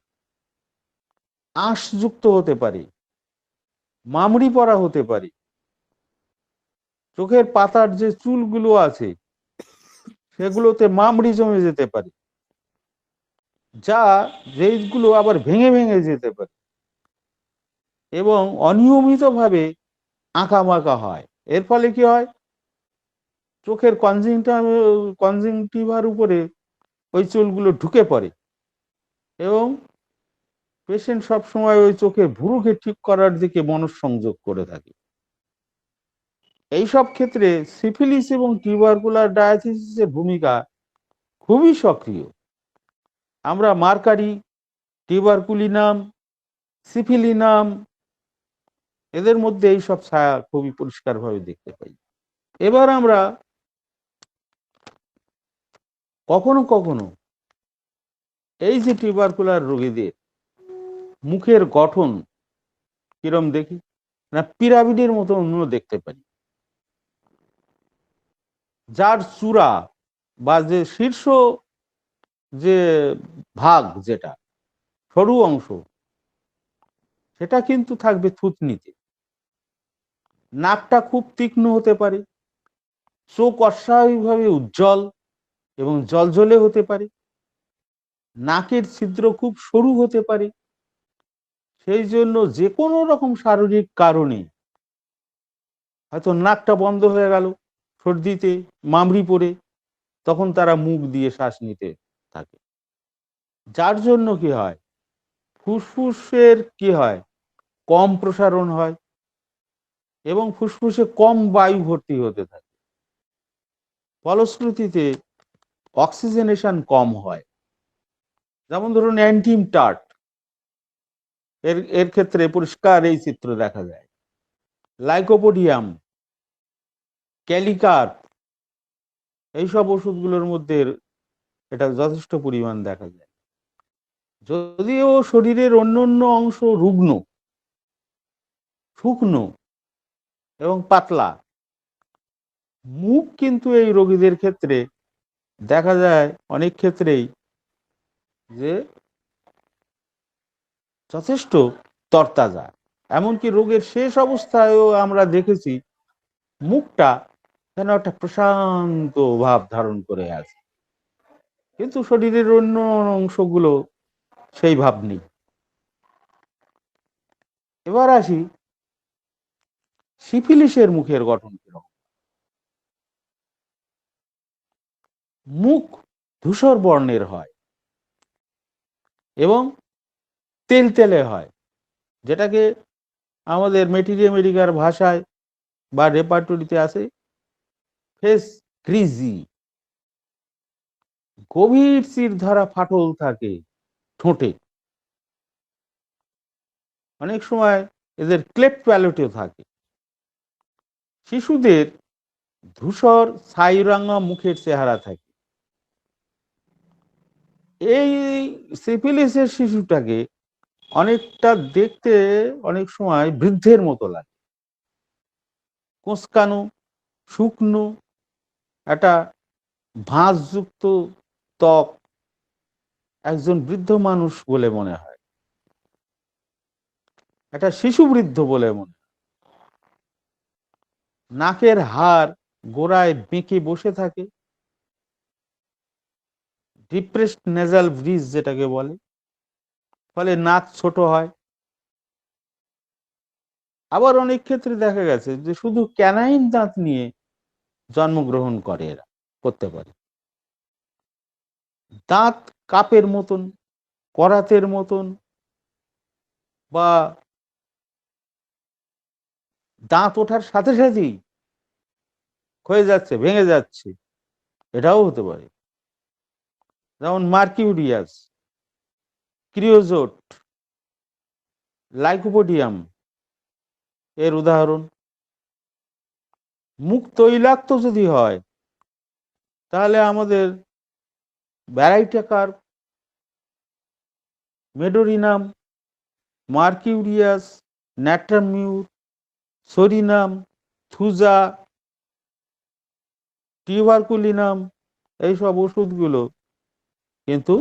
আঁশযুক্ত হতে পারে, মামড়ি পড়া হতে পারে, চোখের পাতার যে চুলগুলো আছে সেগুলোতে মামড়ি জমে যেতে পারে, যা যেগুলো আবার ভেঙে ভেঙে যেতে পারে এবং অনিয়মিতভাবে আঁকা বাঁকা হয়। এর ফলে কি হয়, চোখের কনজিংটিভার উপরে ওই চুলগুলো ঢুকে পড়ে এবং পেশেন্ট সবসময় ওই চোখের ভুরুকে ঠিক করার দিকে মনঃসংযোগ করে থাকে। এইসব ক্ষেত্রে সিফিলিস এবং টিউবারকুলার ডায়াথিসিসের ভূমিকা খুবই সক্রিয়। আমরা মার্কারি, টিউবারকুলিনাম, সিফিলিনাম, এদের মধ্যে এইসব ছায়া খুবই পরিষ্কারভাবে দেখতে পাই। এবার আমরা কখনো কখনো এই যে টিউবারকুলার রোগীদের মুখের গঠন কিরম দেখি না, পিরামিডের মতো অন্য দেখতে পারি, যার চূড়া বা যে শীর্ষ যে ভাগ, যেটা সরু অংশ, সেটা কিন্তু থাকবে থুতনিতে। নাকটা খুব তীক্ষ্ণ হতে পারে, চোখ অস্বাভাবিকভাবে উজ্জ্বল এবং জলজলে হতে পারে, নাকের ছিদ্র খুব সরু হতে পারে। সেই জন্য যে কোনো রকম শারীরিক কারণে হয়তো নাকটা বন্ধ হয়ে গেল সর্দিতে, মামড়ি পড়ে, তখন তারা মুখ দিয়ে শ্বাস নিতে থাকে, যার জন্য কি হয়, ফুসফুসের কি হয়, কম প্রসারণ হয় এবং ফুসফুসে কম বায়ু ভর্তি হতে থাকে, ফলশ্রুতিতে অক্সিজেনেশন কম হয়। যেমন ধরুন অ্যান্টিম টার্ট, এর এর ক্ষেত্রে পরিষ্কার এই চিত্র দেখা যায়। লাইকোপোডিয়াম, ক্যালিকার, এইসব ওষুধগুলোর মধ্যে এটা যথেষ্ট পরিমাণ দেখা যায়। যদিও শরীরের অন্যান্য অংশ রুগ্ন, শুকনো এবং পাতলা, মুখ কিন্তু এই রোগীদের ক্ষেত্রে দেখা যায় অনেক ক্ষেত্রেই যে যথেষ্ট তরতাজা। এমনকি রোগের শেষ অবস্থায়ও আমরা দেখেছি মুখটা যেন একটা প্রশান্ত ভাব ধারণ করে আছে, কিন্তু শরীরের অন্য অংশগুলো সেই ভাব নেই। এবার আসি সিফিলিসের মুখের গঠন কিরকম। মুখ ধূসর বর্ণের হয় এবং তেলতেলে হয়, যেটাকে আমাদের মেটেরিয়া মেডিকার ভাষায় বা রেপার্টরিতে আছে ফেস ক্রিজি। গভীর চির ধরা ফাটল থাকে ঠোঁটে, অনেক সময় এদের ক্লেফট প্যালেটও থাকে। শিশুদের ধূসর ছাইরাঙা মুখের চেহারা থাকে। এই সিফিলিসের শিশুটাকে অনেকটা দেখতে অনেক সময় বৃদ্ধের মতো লাগে, কোঁচকানো, শুকনো, একটা ভাঁজযুক্ত ত্বক, একজন বৃদ্ধ মানুষ বলে মনে হয়, একটা শিশু বৃদ্ধ বলে মনে হয়। নাকের হাড় গোড়ায় বেঁকে বসে থাকে, ডিপ্রেসড নেজাল ব্রিজ যেটাকে বলে, ফলে নাক ছোট হয়। আবার অনেক ক্ষেত্রে দেখা গেছে যে শুধু ক্যানাইন দাঁত নিয়ে জন্মগ্রহণ করে, এরা করতে পারে। দাঁত কাপের মতন, করাতের মতন, বা দাঁত ওঠার সাথে সাথেই ক্ষয়ে যাচ্ছে, ভেঙে যাচ্ছে, এটাও হতে পারে। যেমন মার্কিউরিয়াস, ক্রিওজোট, লাইকোপোডিয়াম এর উদাহরণ। মুখ তৈলাক্ত যদি হয় তাহলে আমাদের ব্যারাইটাকার, মেডোরিনাম, মার্কিউরিয়াস, ন্যাট্রামিউর, সরিনাম, থুজা, টিউবারকুলিনাম, এইসব ওষুধগুলো কিন্তু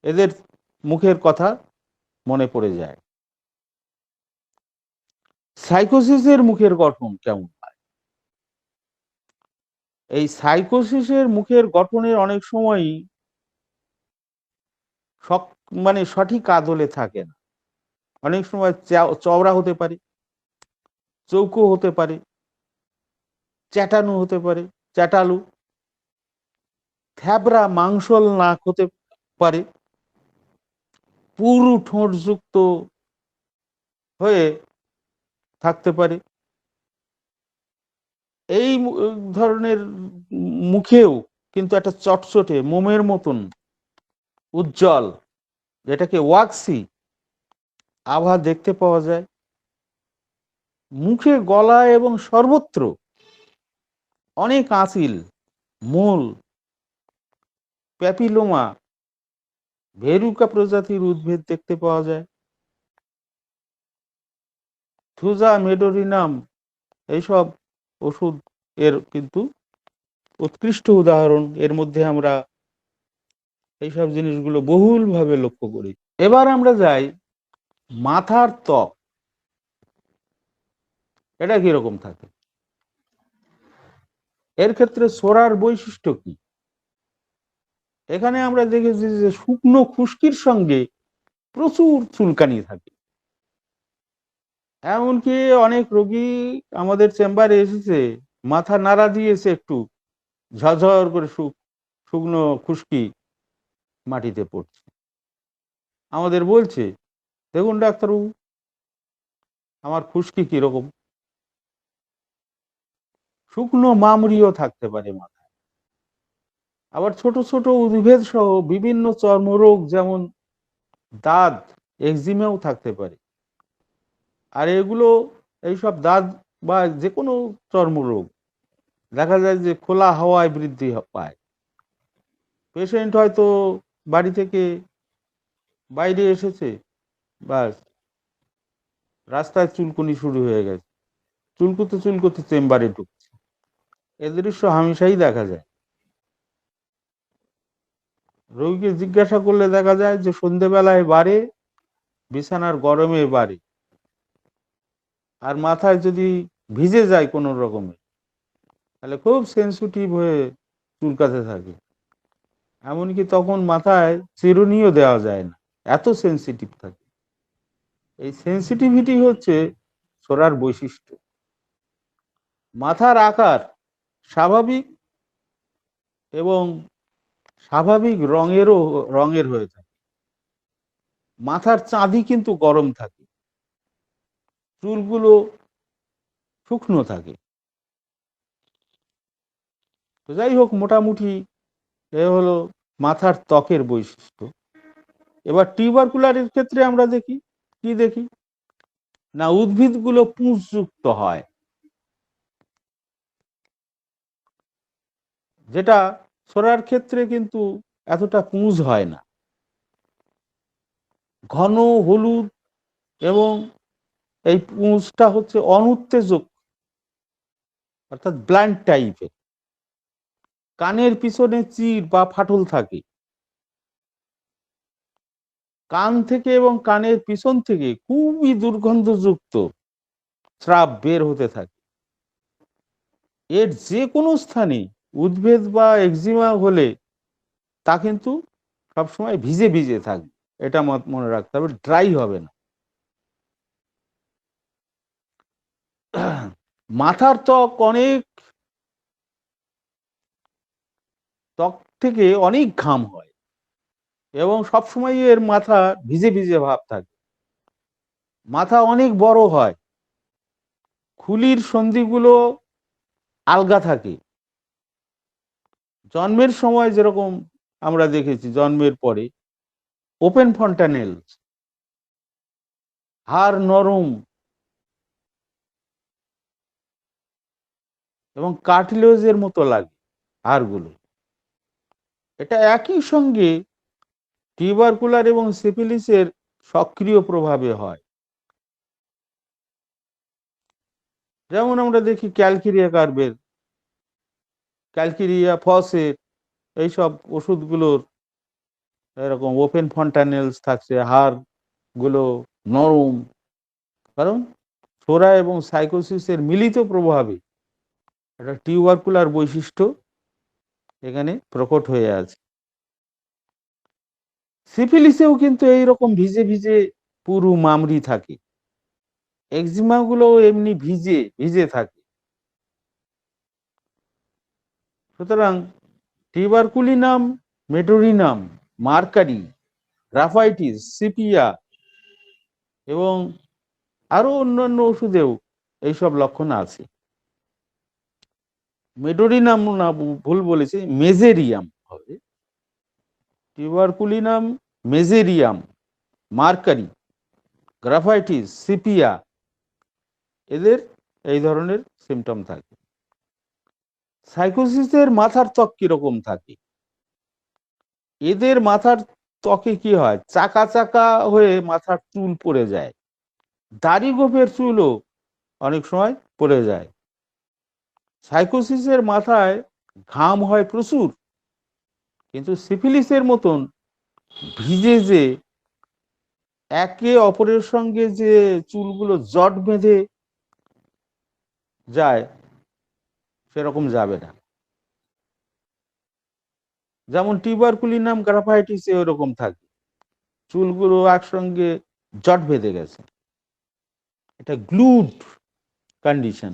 এদের মুখের কথা মনে পড়ে যায়। সাইকোসিসের মুখের গঠন কেমন হয়? এই সাইকোসিসের মুখের গঠনের অনেক সময়ই মানে সঠিক আদলে থাকে না। অনেক সময় চওড়া হতে পারে, চৌকো হতে পারে, চ্যাটানো হতে পারে, চ্যাটালু, থ্যাবড়া মাংসল নাক হতে পারে, পুরু ঠোঁটযুক্ত হয়ে থাকতে পারে। এই ধরনের মুখেও কিন্তু একটা চটচটে মোমের মতন উজ্জ্বল, যেটাকে ওয়াক্সি আভা দেখতে পাওয়া যায়। মুখে, গলায় এবং সর্বত্র অনেক আঁচিল, মূল, প্যাপিলোমা, ভেরুকা প্রজাতির উদ্ভিদ দেখতে পাওয়া যায়। থুজা, মেডোরিনাম এইসব ওষুধ এর কিন্তু উৎকৃষ্ট উদাহরণ। এর মধ্যে আমরা এইসব জিনিসগুলো বহুলভাবে লক্ষ্য করি। এবার আমরা যাই মাথার ত্বক, এটা কিরকম থাকে? এর ক্ষেত্রে সোরার বৈশিষ্ট্য কি? এখানে আমরা দেখেছি যে শুকনো খুশকির সঙ্গে প্রচুর চুলকানি থাকে। এমনকি অনেক রোগী আমাদের চেম্বারে এসেছে, মাথা নাড়া দিয়েছে একটু, ঝরঝর করে শুকনো খুশকি মাটিতে পড়ছে। আমাদের বলছে, দেখুন ডাক্তারবাবু, আমার খুশকি কিরকম। শুকনো মামড়িও থাকতে পারে মাথায়। আবার ছোট ছোট উদ্ভিদ সহ বিভিন্ন চর্মরোগ, যেমন দাঁত, একজিমাও থাকতে পারে। আর এগুলো, এইসব দাঁত বা যে কোনো চর্মরোগ দেখা যায় যে খোলা হাওয়ায় বৃদ্ধি পায়। পেশেন্ট হয়তো বাড়ি থেকে বাইরে এসেছে, বাস রাস্তায় চুলকুনি শুরু হয়ে গেছে, চুলকুতে চুলকুতে চেম্বারে ঢুকছে। এ দৃশ্য হামেশাই দেখা যায়। রোগীকে জিজ্ঞাসা করলে দেখা যায় যে সন্ধেবেলায় বাড়ে, বিছানার গরমে বাড়ে, আর মাথায় যদি ভিজে যায় কোনো রকমে তাহলে খুব সেন্সিটিভ হয়ে চুলকাতে থাকে। এমনকি তখন মাথায় চিরুনিও দেওয়া যায় না, এত সেন্সিটিভ থাকে। এই সেন্সিটিভিটি হচ্ছে ছোড়ার বৈশিষ্ট্য। মাথার আকার স্বাভাবিক এবং স্বাভাবিক রঙের হয়ে থাকে। মাথার চাঁদি কিন্তু গরম থাকে, চুলগুলো শুকনো থাকে। তো যাই হোক, মোটামুটি এ হলো মাথার ত্বকের বৈশিষ্ট্য। এবার টিউবারকুলারের ক্ষেত্রে আমরা দেখি কি দেখি না উদ্ভিদগুলো পুঁজযুক্ত হয়, যেটা ছোড়ার ক্ষেত্রে কিন্তু এতটা পুঁজ হয় না, ঘন হলুদ, এবং এই পুঁজটা হচ্ছে অনুত্তেজক অর্থাৎ ব্লান্ট টাইপের। কানের পিছনে চির বা ফাটল থাকে, কান থেকে এবং কানের পিছন থেকে খুবই দুর্গন্ধযুক্ত স্রাব বের হতে থাকে। এর যে কোনো স্থানে উদ্ভিদ বা একজিমা হলে তা কিন্তু সবসময় ভিজে ভিজে থাকবে, এটা মনে রাখতে হবে, ড্রাই হবে না। মাথার ত্বক থেকে অনেক ঘাম হয় এবং সবসময় এর মাথা ভিজে ভিজে ভাব থাকে। মাথা অনেক বড় হয়, খুলির সন্ধিগুলো আলগা থাকে। জন্মের সময় যেরকম আমরা দেখেছি, জন্মের পরে ওপেন ফন্টানেল, হাড় নরম এবং কার্টিলেজের মতো লাগে হাড়গুলো। এটা একই সঙ্গে টিউবারকুলার এবং সিফিলিসের সক্রিয় প্রভাবে হয়। যেমন আমরা দেখি ক্যালকেরিয়া কার্ভের, ক্যালকেরিয়া ফসের, এইসব ওষুধগুলোর এরকম ওপেন ফন্টানেলস থাকছে, হাড় গুলো নরম, কারণ সোরা এবং সাইকোসিসের মিলিত প্রভাবে একটা টিউবারকুলার বৈশিষ্ট্য এখানে প্রকট হয়ে আছে। সিফিলিসেও কিন্তু এইরকম ভিজে ভিজে পুরু মামরি থাকে, এক্সিমা গুলো এমনি ভিজে ভিজে থাকে। সুতরাং tuberculinum, medorrhinum, mercury, graphites, sepia এবং আরো অন্যান্য ওষুধেও এইসব লক্ষণ আছে। মেডোরিনাম না, ভুল বলেছি, মেজেরিয়াম হবে। টিউবারকুলিনাম, মেজেরিয়াম, মার্কারি, গ্রাফাইটিস, সিপিয়া, এদের এই ধরনের সিমটম থাকে। সাইকোসিসের মাথার ত্বক কিরকম থাকে? এদের মাথার ত্বকে কি হয়, চাকা চাকা হয়ে মাথার চুল পড়ে যায়, দাড়ি গোফের চুলও অনেক সময় পড়ে যায়। সাইকোসিসের মাথায় ঘাম হয় প্রচুর, কিন্তু সিফিলিসের মতন ভিজে যে একে অপরের সঙ্গে যে চুলগুলো জট বেঁধে যায় সেরকম যাবে না। যেমন টিউবারকুলিনাম গ্রাফাইটিসে ওরকম থাকে, চুলগুলো একসঙ্গে জট বেঁধে গেছে, এটা গ্লুড কন্ডিশন।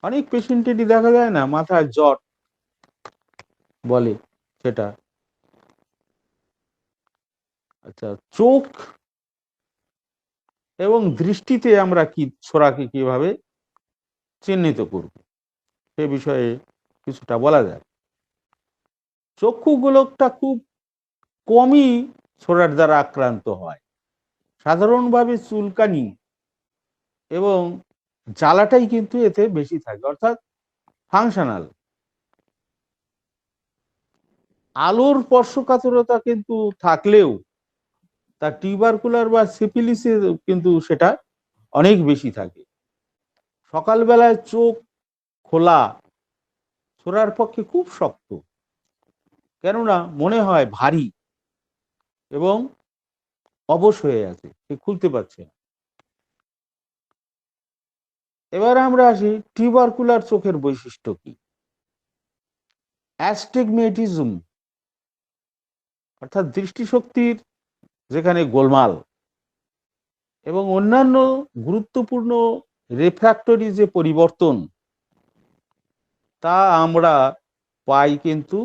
অনেক পেশেন্টেরই দেখা যায় না মাথায় জট বলে সেটা। আচ্ছা, চোখ এবং দৃষ্টিতে আমরা কি ছোরাকে কিভাবে চিহ্নিত করব সে বিষয়ে কিছুটা বলা যায়। চক্ষু গোলকটা খুব কমই ছোরার দ্বারা আক্রান্ত হয়, সাধারণভাবে চুলকানি এবং জ্বালাটাই কিন্তু এতে বেশি থাকে, অর্থাৎ ফাংশনাল। আলোর স্পর্শকাতরতা কিন্তু থাকলেও তা টিউবারকুলার বা সিফিলিসে কিন্তু সেটা অনেক বেশি থাকে। সকালবেলায় চোখ খোলা ছোড়ার পক্ষে খুব শক্ত, কেননা মনে হয় ভারী এবং অবশ হয়ে আছে, সে খুলতে পারছে না। এবার আমরা আসি টিউবারকুলার চোখের বৈশিষ্ট্য কি। অ্যাস্টিগমেটিজম অর্থাৎ দৃষ্টিশক্তির যেখানে গোলমাল এবং অন্যান্য গুরুত্বপূর্ণ রেফ্র্যাক্টরি যে পরিবর্তন তা আমরা পাই কিন্তু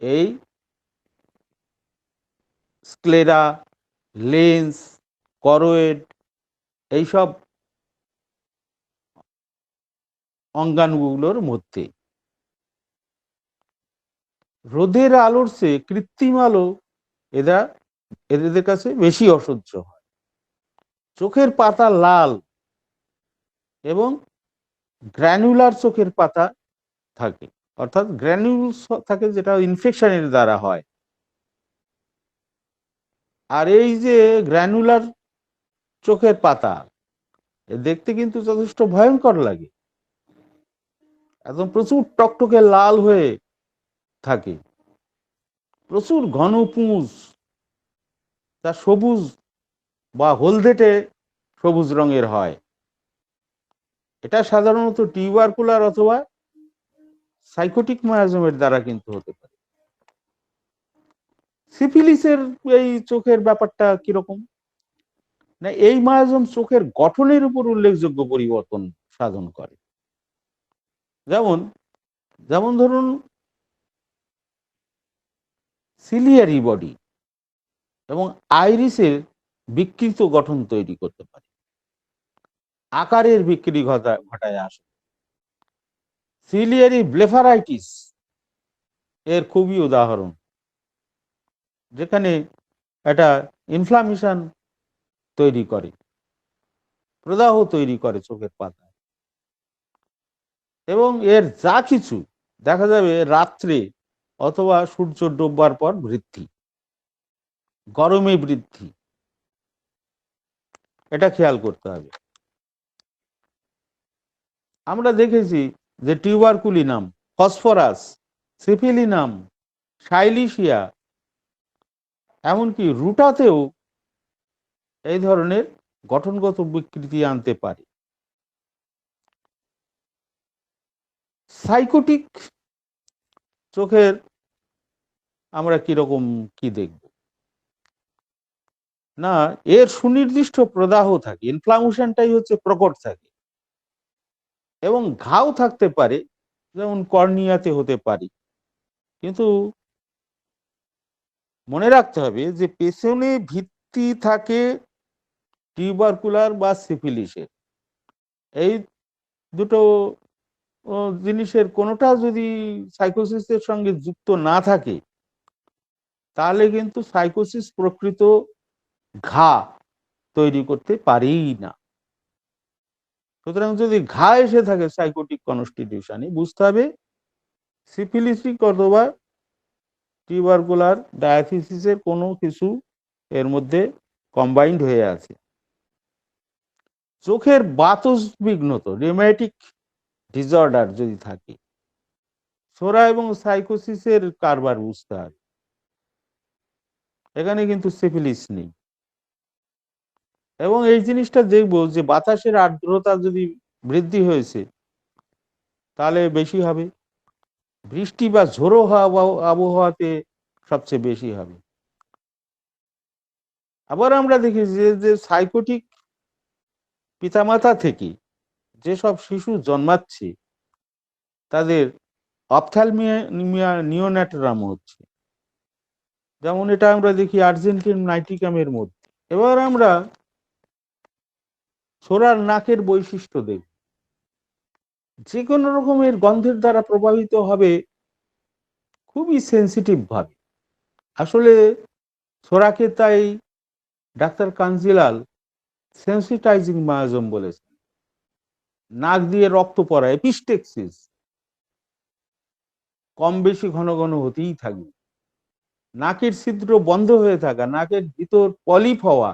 এই স্ক্লেরা, লেন্স, করোয়েড, এইসব অঙ্গাণুগুলোর মধ্যে। রোদের আলোর চেয়ে কৃত্রিম আলো এরা এদের কাছে বেশি অসহ্য হয়। চোখের পাতা লাল এবং গ্র্যানুলার চোখের পাতা থাকে, অর্থাৎ গ্র্যানুলস থাকে যেটা ইনফেকশনের দ্বারা হয়। আর এই যে গ্র্যানুলার চোখের পাতা দেখতে কিন্তু যথেষ্ট ভয়ঙ্কর লাগে, একদম প্রচুর টকটকে লাল হয়ে থাকে, প্রচুর ঘন পুঁজ, তা সবুজ বা হলদেটে সবুজ রঙের হয়। এটা সাধারণত টিউবারকুলার অথবা সাইকোটিক মায়াজমের দ্বারা কিন্তু হতে পারে। সিফিলিসের এই চোখের ব্যাপারটা কিরকম না, এই মায়াজম চোখের গঠনের উপর উল্লেখযোগ্য পরিবর্তন সাধন করে। যেমন যেমন ধরুন সিলিয়ারি বডি এবং আইরিসের বিকৃত গঠন তৈরি করতে পারে, আকারের বিক্রি ঘটায় আসে। সিলিয়ারি ব্লেফারাইটিস এর খুবই উদাহরণ, যেখানে একটা ইনফ্লামেশন তৈরি করে, প্রদাহ তৈরি করে চোখের পাতায়। এবং এর যা কিছু দেখা যাবে রাত্রে অথবা সূর্য ডোববার পর বৃদ্ধি, গরমে বৃদ্ধি, এটা খেয়াল করতে হবে। আমরা দেখেছি যে টিউবারকুলিনাম, ফসফরাস, সিফিলিনাম, সাইলিশিয়া, এমনকি রুটাতেও এই ধরনের গঠনগত বিকৃতি আনতে পারে। সাইকোটিক চোখের আমরা কিরকম কি দেখব না, এর সুনির্দিষ্ট প্রদাহ থাকে, ইনফ্লামেশনটাই হচ্ছে প্রকট থাকে, এবং ঘাও থাকতে পারে, যেমন কর্নিয়াতে হতে পারে। কিন্তু মনে রাখতে হবে যে পেছনে ভিত্তি থাকে টিউবারকুলার বা সিফিলিসের। এই দুটো জিনিসের কোনোটা যদি সাইকোসিসের সঙ্গে যুক্ত না থাকে, তাহলে কিন্তু সাইকোসিস প্রকৃত ঘা তৈরি করতে পারেই না। সুতরাং যদি ঘা এসে থাকে সাইকোটিক কনস্টিটিউশনে, বুঝতে হবে সিফিলিসিক অথবা টিউবারকুলার ডায়াথিসিসের কোনো কিছু এর মধ্যে কম্বাইন্ড হয়ে আছে। চোখের বাতবিঘ্নত রিউম্যাটিক ডিসঅর্ডার যদি থাকে, সোরা এবং সাইকোসিসের কারবার বুঝতে হবে। এখানে কিন্তু সিফিলিস নেই। এবং এই জিনিসটা দেখবো যে বাতাসের আর্দ্রতা যদি বৃদ্ধি হয়েছে তাহলে বেশি হবে, বৃষ্টি বা ঝোড়ো আবহাওয়াতে সবচেয়ে বেশি হবে। আবার আমরা দেখি যে সাইকোটিক পিতামাতা থেকে যেসব শিশু জন্মাচ্ছে তাদের অপথ্যালমিয়া নিওন্যাটারাম হচ্ছে, যেমন এটা আমরা দেখি আর্জেন্টিন নাইটিকামের মধ্যে। এবার আমরা ছোড়ার নাকের বৈশিষ্ট্য দেখব, যে কোনো রকমের গন্ধের দ্বারা প্রভাবিত হবে খুবই সেন্সিটিভ ভাবে। আসলে ছোড়াকে তাই ডাক্তার কাঞ্জিলাল সেন্সিটাইজিং মায়াজম বলেছেন। নাক দিয়ে রক্ত পড়া, এপিস্টেক্সিস কম বেশি ঘন ঘন হতেই থাকবে, নাকের ছিদ্র বন্ধ হয়ে থাকা, নাকের ভিতর পলিপ হওয়া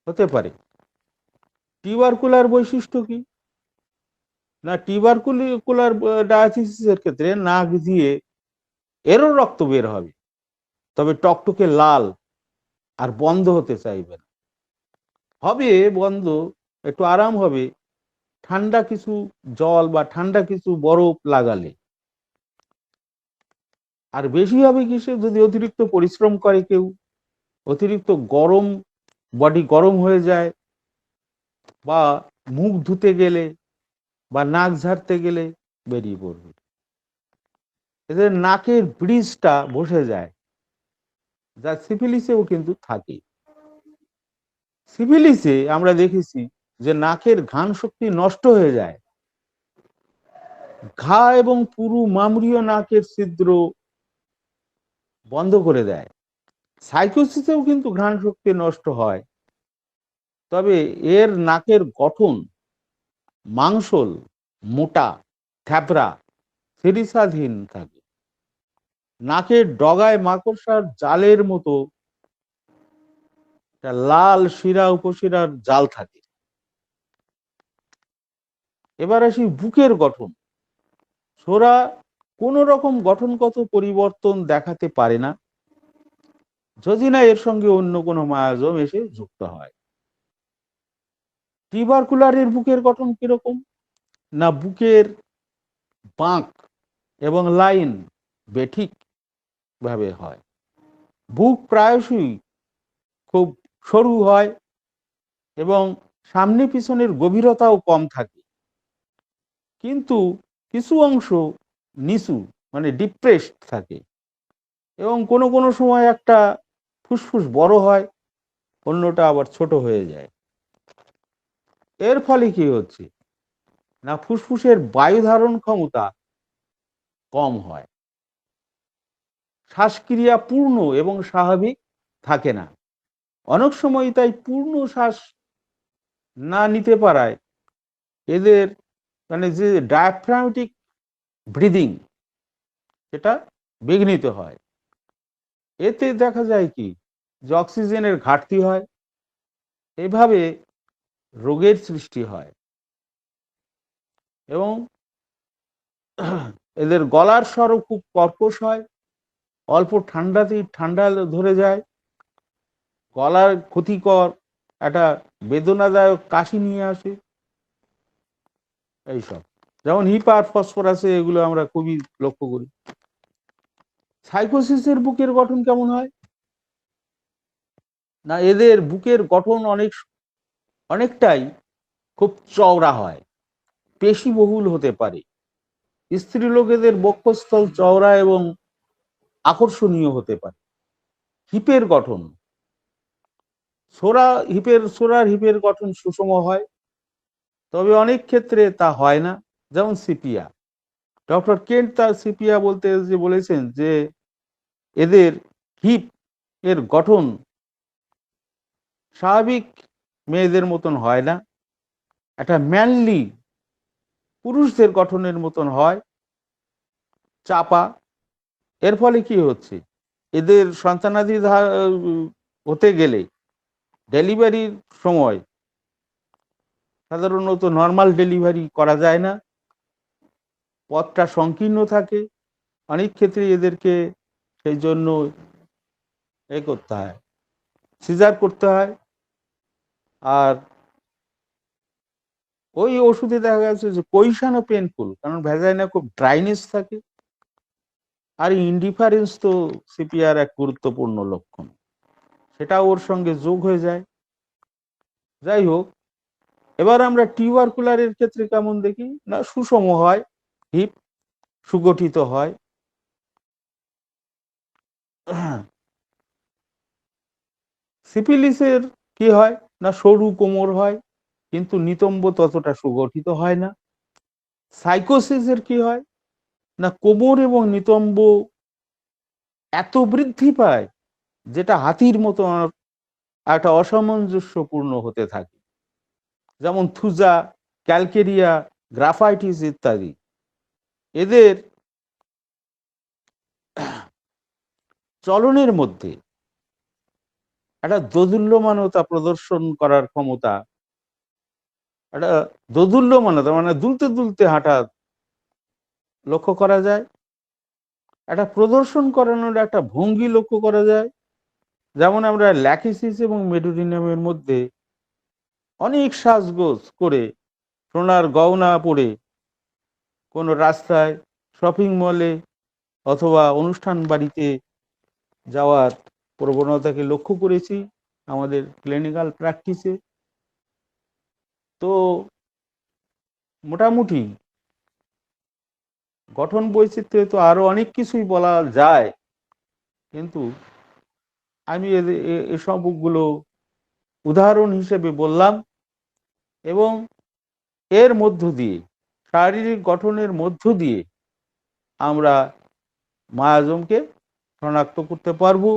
হতে পারে। টিউবারকুলার বৈশিষ্ট্য কি না, টিউবারকুলার ডায়াথিসিসের ক্ষেত্রে নাক দিয়ে এরও রক্ত বের হবে, তবে টকটকে লাল, আর বন্ধ হতে চাইবে না। হবে বন্ধ, একটু আরাম হবে ঠান্ডা কিছু জল বা ঠান্ডা কিছু বরফ লাগালে। আর বেশি হবে কিসে, যদি অতিরিক্ত পরিশ্রম করে কেউ, অতিরিক্ত গরম, বডি গরম হয়ে যায়, বা মুখ ধুতে গেলে বা নাক ঝাড়তে গেলে বেরিয়ে পড়বে। এদের নাকের ব্রিজটা বসে যায়, যা সিফিলিসেও কিন্তু থাকে। সিফিলিসে আমরা দেখেছি যে নাকের ঘ্রাণ শক্তি নষ্ট হয়ে যায়, ঘা এবং পুরু মামড়ীয় নাকের ছিদ্র বন্ধ করে দেয়। সাইকোসিসেও কিন্তু ঘ্রাণ শক্তি নষ্ট হয়, তবে এর নাকের গঠন মাংসল, মোটা, থ্যাবড়া, সিরিসাধীন থাকে। নাকের ডগায় মাকড়সার জালের মতো একটা লাল শিরা উপশিরার জাল থাকে। এবার আসি বুকের গঠন। ছোরা কোন রকম গঠনগত পরিবর্তন দেখাতে পারে না, যদি না এর সঙ্গে অন্য কোনো মায়াজম এসে যুক্ত হয়। টিউবারকুলারের বুকের গঠন কিরকম? না, বুকের বাঁক এবং লাইন বেঠিক ভাবে হয়। বুক প্রায়শই খুব সরু হয় এবং সামনে পিছনের গভীরতাও কম থাকে, কিন্তু কিছু অংশ নিচু মানে ডিপ্রেসড থাকে, এবং কোনো কোনো সময় একটা ফুসফুস বড় হয়, অন্যটা আবার ছোট হয়ে যায়। এর ফলে কি হচ্ছে? না, ফুসফুসের বায়ু ধারণ ক্ষমতা কম হয়, শ্বাসক্রিয়া পূর্ণ এবং স্বাভাবিক থাকে না। অনেক সময় তাই পূর্ণ শ্বাস না নিতে পারায় এদের মানে যে ডায়াফ্রামেটিক ব্রিদিং, সেটা বিঘ্নিত হয়। এতে দেখা যায় কি, যে অক্সিজেনের ঘাটতি হয়, এভাবে রোগের সৃষ্টি হয়। এবং এদের গলার স্বরও খুব কর্কশ হয়, অল্প ঠান্ডাতেই ঠান্ডা ধরে যায়, গলার ক্ষতিকর একটা বেদনাদায়ক কাশি নিয়ে আসে। এইসব যেমন হিপার ফসফরাসে এগুলো আমরা খুবই লক্ষ্য করি। সাইকোসিসের বুকের গঠন কেমন হয়? না, এদের বুকের গঠন অনেকটাই খুব চওড়া হয়, পেশিবহুল হতে পারে। স্ত্রীলোক এদের বক্ষস্থল চওড়া এবং আকর্ষণীয় হতে পারে। হিপের গঠন, ছোরার হিপের গঠন সুষম হয়, তবে অনেক ক্ষেত্রে তা হয় না। যেমন সিপিয়া, ডক্টর কেন্ট তার সিপিয়া বলতে যে বলেছেন যে এদের হিপ এর গঠন স্বাভাবিক মেয়েদের মতন হয় না, একটা ম্যানলি পুরুষদের গঠনের মতন হয়, চাপা। এর ফলে কি হচ্ছে? এদের সন্তানাদি হতে গেলে ডেলিভারির সময় সাধারণত নর্মাল ডেলিভারি করা যায় না, পথটা সংকীর্ণ থাকে। অনেক ক্ষেত্রে এদেরকে সেই জন্য করতে হয়, সিজার করতে হয়। আর ওই ওষুধে দেখা গেছে যে পজিশনও পেনফুল, কারণ ভ্যাজাইনা খুব ড্রাইনেস থাকে। আর ইনডিফারেন্স তো সিপিআর এক গুরুত্বপূর্ণ লক্ষণ, সেটা ওর সঙ্গে যোগ হয়ে যায়। যাই হোক, এবার আমরা টিউবারকুলারের ক্ষেত্রে কেমন দেখি? না, সুষম হয়, হিপ সুগঠিত হয়। সিফিলিসের কি হয়? না, সরু কোমর হয়, কিন্তু নিতম্ব ততটা সুগঠিত হয় না। সাইকোসিসের কি হয়? না, কোমর এবং নিতম্ব এত বৃদ্ধি পায় যেটা হাতির মতো একটা অসামঞ্জস্যপূর্ণ হতে থাকে। যেমন থুজা, ক্যালকেরিয়া, গ্রাফাইটিস ইত্যাদি। এদের চলনের মধ্যে একটা দোদুল্যমানতা প্রদর্শন করার ক্ষমতা, একটা দোদুল্যমানতা মানে দুলতে দুলতে হাঁটা লক্ষ্য করা যায়, একটা প্রদর্শন করানোর একটা ভঙ্গি লক্ষ্য করা যায়। যেমন আমরা ল্যাকিসিস এবং মেডুরিনামের মধ্যে অনেক সাজগোজ করে, সোনার গয়না পরে কোনো রাস্তায়, শপিং মলে অথবা অনুষ্ঠান বাড়িতে যাওয়ার প্রবণতাকে লক্ষ্য করেছি আমাদের ক্লিনিক্যাল প্র্যাকটিসে। তো মোটামুটি গঠন বৈচিত্র্যে তো আরো অনেক কিছুই বলা যায়, কিন্তু আমি এসবগুলো উদাহরণ হিসেবে বললাম, এবং এর মধ্য দিয়ে, শারীরিক গঠনের মধ্য দিয়ে আমরা মায়াজমকে শনাক্ত করতে পারবো।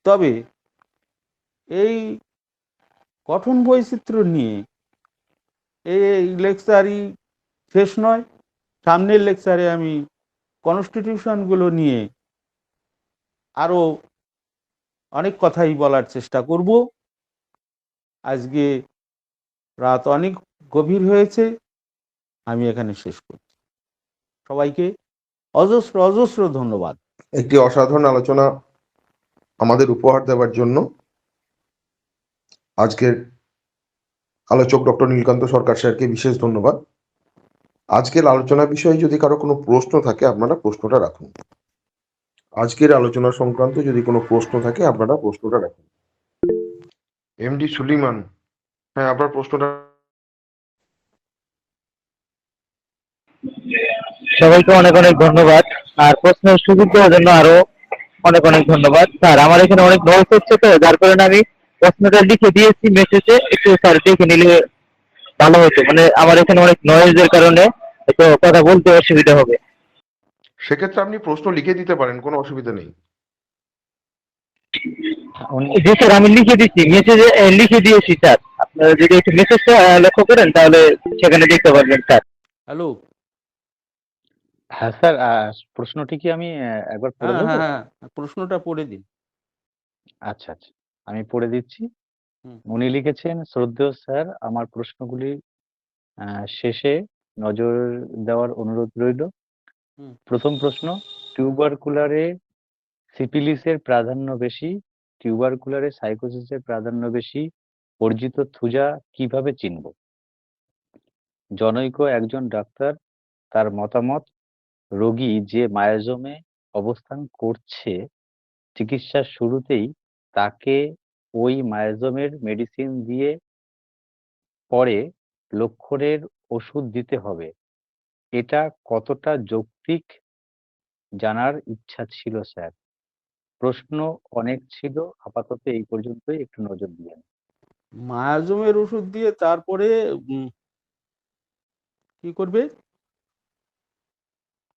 তবে এই গঠন বৈচিত্র্য নিয়ে এই লেকচারই শেষ নয়, সামনের লেকচারে আমি কনস্টিটিউশনগুলো নিয়ে আরো অনেক কথাই বলার চেষ্টা করব। আজকে রাত অনেক গভীর হয়েছে, আমি এখানে শেষ করছি। সবাইকে অজস্র অজস্র ধন্যবাদ।
একটি অসাধারণ আলোচনা আমাদের উপহার দেওয়ার জন্য আজকের আলোচক ডক্টর নীলকান্ত সরকার স্যারকে বিশেষ ধন্যবাদ। আজকের আলোচনা বিষয়ে যদি কারো কোনো প্রশ্ন থাকে আপনারা প্রশ্নটা রাখুন। আজকের আলোচনা সংক্রান্ত যদি কোনো প্রশ্ন থাকে আপনারা প্রশ্নটা রাখুন। এমডি সুলিমান, হ্যাঁ আপনার প্রশ্নটা।
সবাইকে অনেক অনেক ধন্যবাদ, আর প্রশ্নের সুযোগ দেওয়ার জন্য আরো অনেক অনেক ধন্যবাদ। স্যার, আমার এখানে অনেক নয়েজ হচ্ছে, তো যার কারণে আমি প্রশ্নটা লিখে দিয়েছি মেসেজে, একটু স্যার দেখে নিলে ভালো হতো। মানে আমার এখানে অনেক নয়েজের কারণে একটু কথা বলতে অসুবিধা হবে।
সেক্ষেত্রে আপনি প্রশ্ন লিখে দিতে পারেন, কোনো অসুবিধা নেই।
জি স্যার, আমি লিখে দিচ্ছি মেসেজে, লিখে দিয়েছি স্যার। আপনারা যদি একটু মেসেজটা লক্ষ্য করেন তাহলে সেখানে দেখতে পারবেন স্যার।
হ্যালো।
হ্যাঁ স্যার, প্রশ্নটি কি আমি একবার পড়ে
হ্যাঁ
দেবো?
হ্যাঁ হ্যাঁ, প্রশ্নটা পড়ে দিন।
আচ্ছা আচ্ছা, আমি পড়ে দিচ্ছি।
হুম।
উনি লিখেছেন, শ্রদ্ধেয় স্যার, আমার প্রশ্নগুলি শেষে নজর দেওয়ার অনুরোধ রইল।
হুম।
প্রথম প্রশ্ন, টিউবারকুলারে সিফিলিসের প্রাধান্য বেশি, টিউবারকুলারে সাইকোসিসের প্রাধান্য বেশি, অর্জিত থুজা কিভাবে চিনব? জনৈক একজন ডাক্তার, তার মতামত, রোগী যে মায়োজমে অবস্থান করছে, চিকিৎসার শুরুতেই তাকে ওই মায়োজমের মেডিসিন দিয়ে পরে লক্ষণের ওষুধ দিতে হবে। এটা কতটা যৌক্তিক জানার ইচ্ছা ছিল স্যার। প্রশ্ন অনেক ছিল, আপাতত এই পর্যন্তই, একটু নজর দিয়েন।
মায়াজমের ওষুধ দিয়ে তারপরে কি করবে?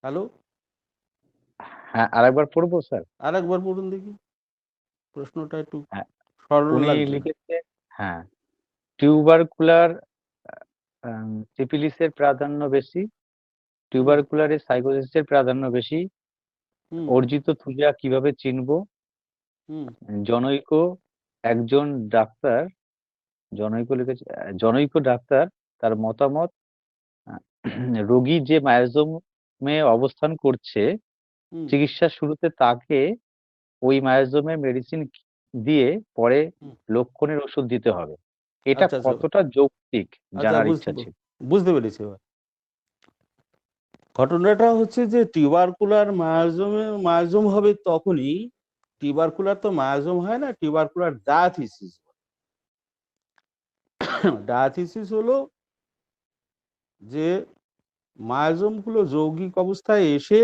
হ্যালো,
হ্যাঁ, আরেকবার পড়বো স্যার?
আরেকবার পড়ুন দেখি, প্রশ্নটা একটু
হ্যাঁ,
সরল
উনি
লাগছে না।
লিখেছে, হ্যাঁ, টিউবারকুলার সিফিলিসের প্রাধান্য বেশি, টিউবারকুলারে সাইকোসিসের প্রাধান্য বেশি,
হুম
অর্জিত থুজা কিভাবে চিনব?
হুম
জনৈক একজন ডাক্তার, জনৈক লিখেছে, জনৈক ডাক্তার, তার মতামত, আহ, রোগী যে মায়োজমে অবস্থান করছে,
হুম
চিকিৎসার শুরুতে তাকে ওই মায়োজমের মেডিসিন দিয়ে পরে
হুম।
লক্ষণের ওষুধ দিতে হবে। এটা
আচ্ছা আচ্ছা
কতটা যৌক্তিক
আচ্ছা,
জানার ইচ্ছা ছিল।
বুঝতে পেরেছি এবার। ঘটনাটা হচ্ছে যে টিউবারকুলার মায়াজম হবে তখনই, টিউবারকুলার তো মায়াজম হয় না, টিউবারকুলার ডায়াথিসিস। ডায়াথিসিস হলো যে মায়াজমগুলো যৌগিক অবস্থায় এসে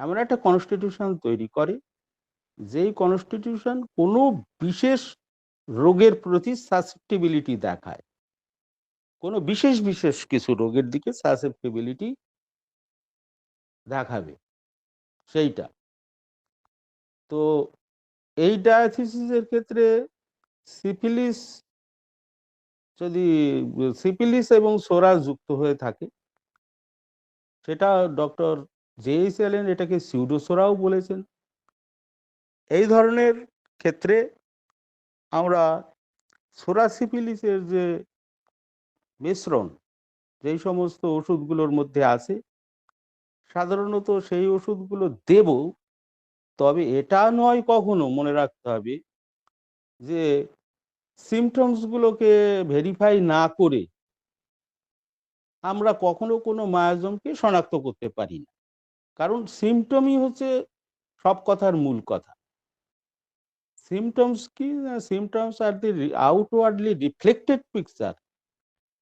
এমন একটা কনস্টিটিউশন তৈরি করে, যেই কনস্টিটিউশন কোনো বিশেষ রোগের প্রতি সাসেপ্টিবিলিটি দেখায়, কোনো বিশেষ বিশেষ কিছু রোগের দিকে সাসেপ্টিবিলিটি দেখাবে সেইটা। তো এই ডায়াথিসিসের ক্ষেত্রে সিফিলিস, যদি সিফিলিস এবং সোরা যুক্ত হয়ে থাকে, সেটা ডক্টর জেইস অ্যালেন এটাকে সিউডোসোরাও বলেছেন। এই ধরনের ক্ষেত্রে আমরা সোরা সিফিলিসের যে মিশ্রণ যেই সমস্ত ওষুধগুলোর মধ্যে আছে, সাধারণত সেই ওষুধগুলো দেব। তবে এটা নয়, কখনো মনে রাখতে হবে যে সিমটমসগুলোকে ভেরিফাই না করে আমরা কখনো কোনো মায়াজমকে শনাক্ত করতে পারি না। কারণ সিমটমই হচ্ছে সব কথার মূল কথা। সিমটমস কি? Symptoms are the outwardly reflected picture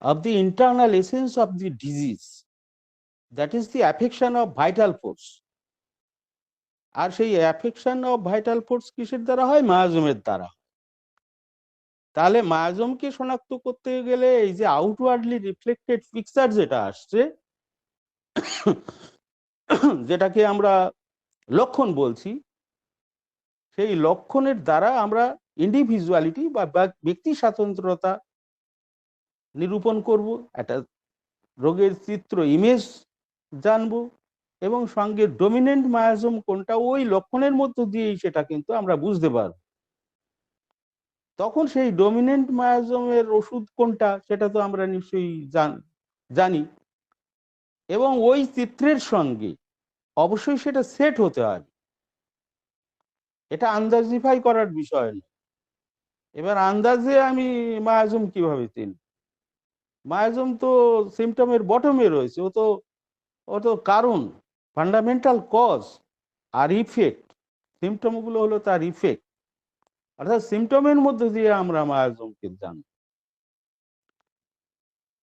of the internal essence of the disease, that is the affection of vital force. আর সেই অ্যাফেকশন অফ ভাইটাল ফোর্স কিসের দ্বারা হয়? মায়াজমের দ্বারা। তাহলে মায়াজমকে শনাক্ত করতে গেলে এই যে আউটওয়ার্ডলি রিফ্লেক্টেড পিকচার যেটা আসছে, যেটাকে আমরা লক্ষণ বলছি, সেই লক্ষণের দ্বারা আমরা ইন্ডিভিজুয়ালিটি বা ব্যক্তি স্বাতন্ত্রতা নিরূপণ করব, একটা রোগের চিত্র ইমেজ জানবো, এবং সঙ্গে ডমিনেন্ট মায়াজম কোনটা ওই লক্ষণের মধ্য দিয়েই সেটা কিন্তু আমরা বুঝতে পারব। তখন সেই ডমিনেন্ট মায়াজমের ওষুধ কোনটা সেটা তো আমরা নিশ্চয়ই জানি, এবং ওই চিত্রের সঙ্গে অবশ্যই সেটা সেট হতে হয়, এটা আন্দাজিফাই করার বিষয় নয়। এবার আন্দাজে আমি মায়াজম কিভাবে চিনি? মায়াজম তো সিমটমের বটমে রয়েছে, ও তো কারণ, ফান্ডামেন্টাল কজ আর ইফেক্ট। সিমটমগুলো হলো তার ইফেক্ট, অর্থাৎ সিমটমের মধ্যে দিয়ে আমরা মায়াজমকে জানি।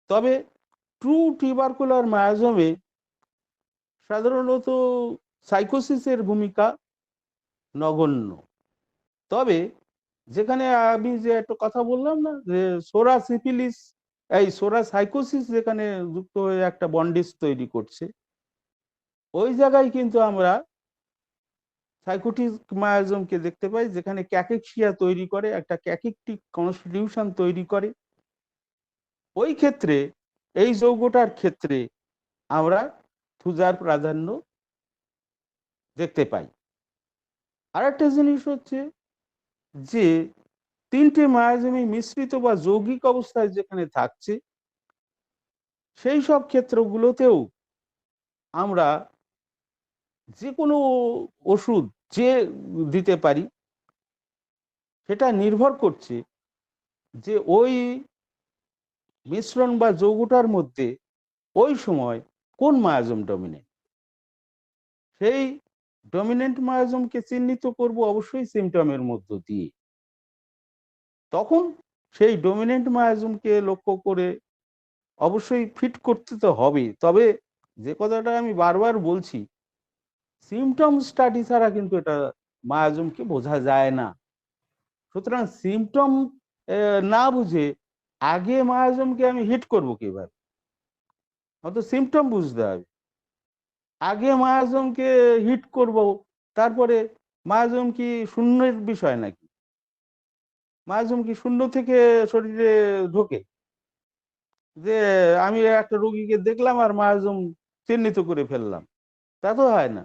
তবে ট্রু টিউবারকুলার মায়াজমে সাধারণত সাইকোসিসের ভূমিকা নগণ্য। তবে যেখানে আমি যে একটা কথা বললাম না, যে সোরা সিফিলিস, এই সোরা সাইকোসিস যেখানে যুক্ত হয়ে একটা বন্ডিজ তৈরি করছে, ওই জায়গায় কিন্তু আমরা সাইকোটিক মায়াজমকে দেখতে পাই, যেখানে ক্যাকেক্সিয়া তৈরি করে, একটা ক্যাকিকটিক কনস্টিটিউশন তৈরি করে। ওই ক্ষেত্রে, এই যৌগটার ক্ষেত্রে আমরা থুজার প্রাধান্য দেখতে পাই। আর একটা জিনিস হচ্ছে যে তিনটে মায়াজমই মিশ্রিত বা যৌগিক অবস্থায় যেখানে থাকছে, সেই সব ক্ষেত্রগুলোতেও আমরা যে কোনো ওষুধ যে দিতে পারি, সেটা নির্ভর করছে যে ওই মিশ্রণ বা যৌগটার মধ্যে ওই সময় কোন মায়াজম ডমিনেন্ট। সেই ডমিনেন্ট মায়াজমকে চিহ্নিত করব অবশ্যই সিমটমের মধ্য দিয়ে। তখন সেই ডমিনেন্ট মায়াজমকে লক্ষ্য করে অবশ্যই ফিট করতে তো হবে। তবে যে কথাটা আমি বারবার বলছি, সিমটম স্টাডি ছাড়া কিন্তু এটা মায়াজমকে বোঝা যায় না। সুতরাং সিমটম না বুঝে আগে মায়াজমকে আমি হিট করব কিভাবে? অত সিমটম বুঝতে হবে। আগে মায়াজমকে হিট করব, তারপরে মায়াজম কি শূন্যের বিষয় নাকি? মায়াজম কি শূন্য থেকে শরীরে ঢোকে? যে আমি একটা রোগীকে দেখলাম আর মায়াজম চিহ্নিত করে ফেললাম, তা তো হয় না।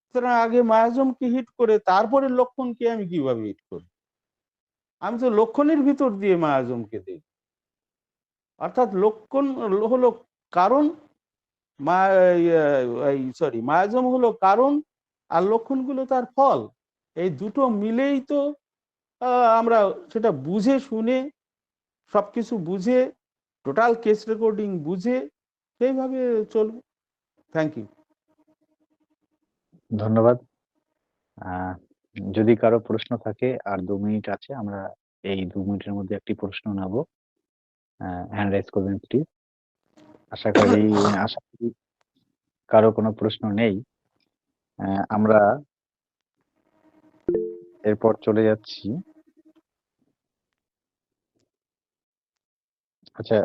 সুতরাং আগে মায়াজমকে হিট করে তারপরে লক্ষণকে আমি কিভাবে হিট করি? আমি তো লক্ষণের ভিতর দিয়ে মায়াজমকে দেখি। অর্থাৎ লক্ষণ হলো কারণ, মায়াজম হলো কারণ, আর লক্ষণগুলো তার ফল। এই দুটো মিলেই তো আমরা সেটা বুঝে শুনে, সবকিছু বুঝে, টোটাল কেস রেকর্ডিং বুঝে সেইভাবে চলব। Thank you.
ধন্যবাদ। আহ, যদি কারো প্রশ্ন থাকে, আর 2 মিনিট আছে, আমরা এই 2 মিনিটের মধ্যে একটি প্রশ্ন নেব। হ্যান্ড রাইজ করবেন প্লিজ। আশা করি কারো কোনো প্রশ্ন নেই। আমরা এরপর চলে যাচ্ছি। আচ্ছা,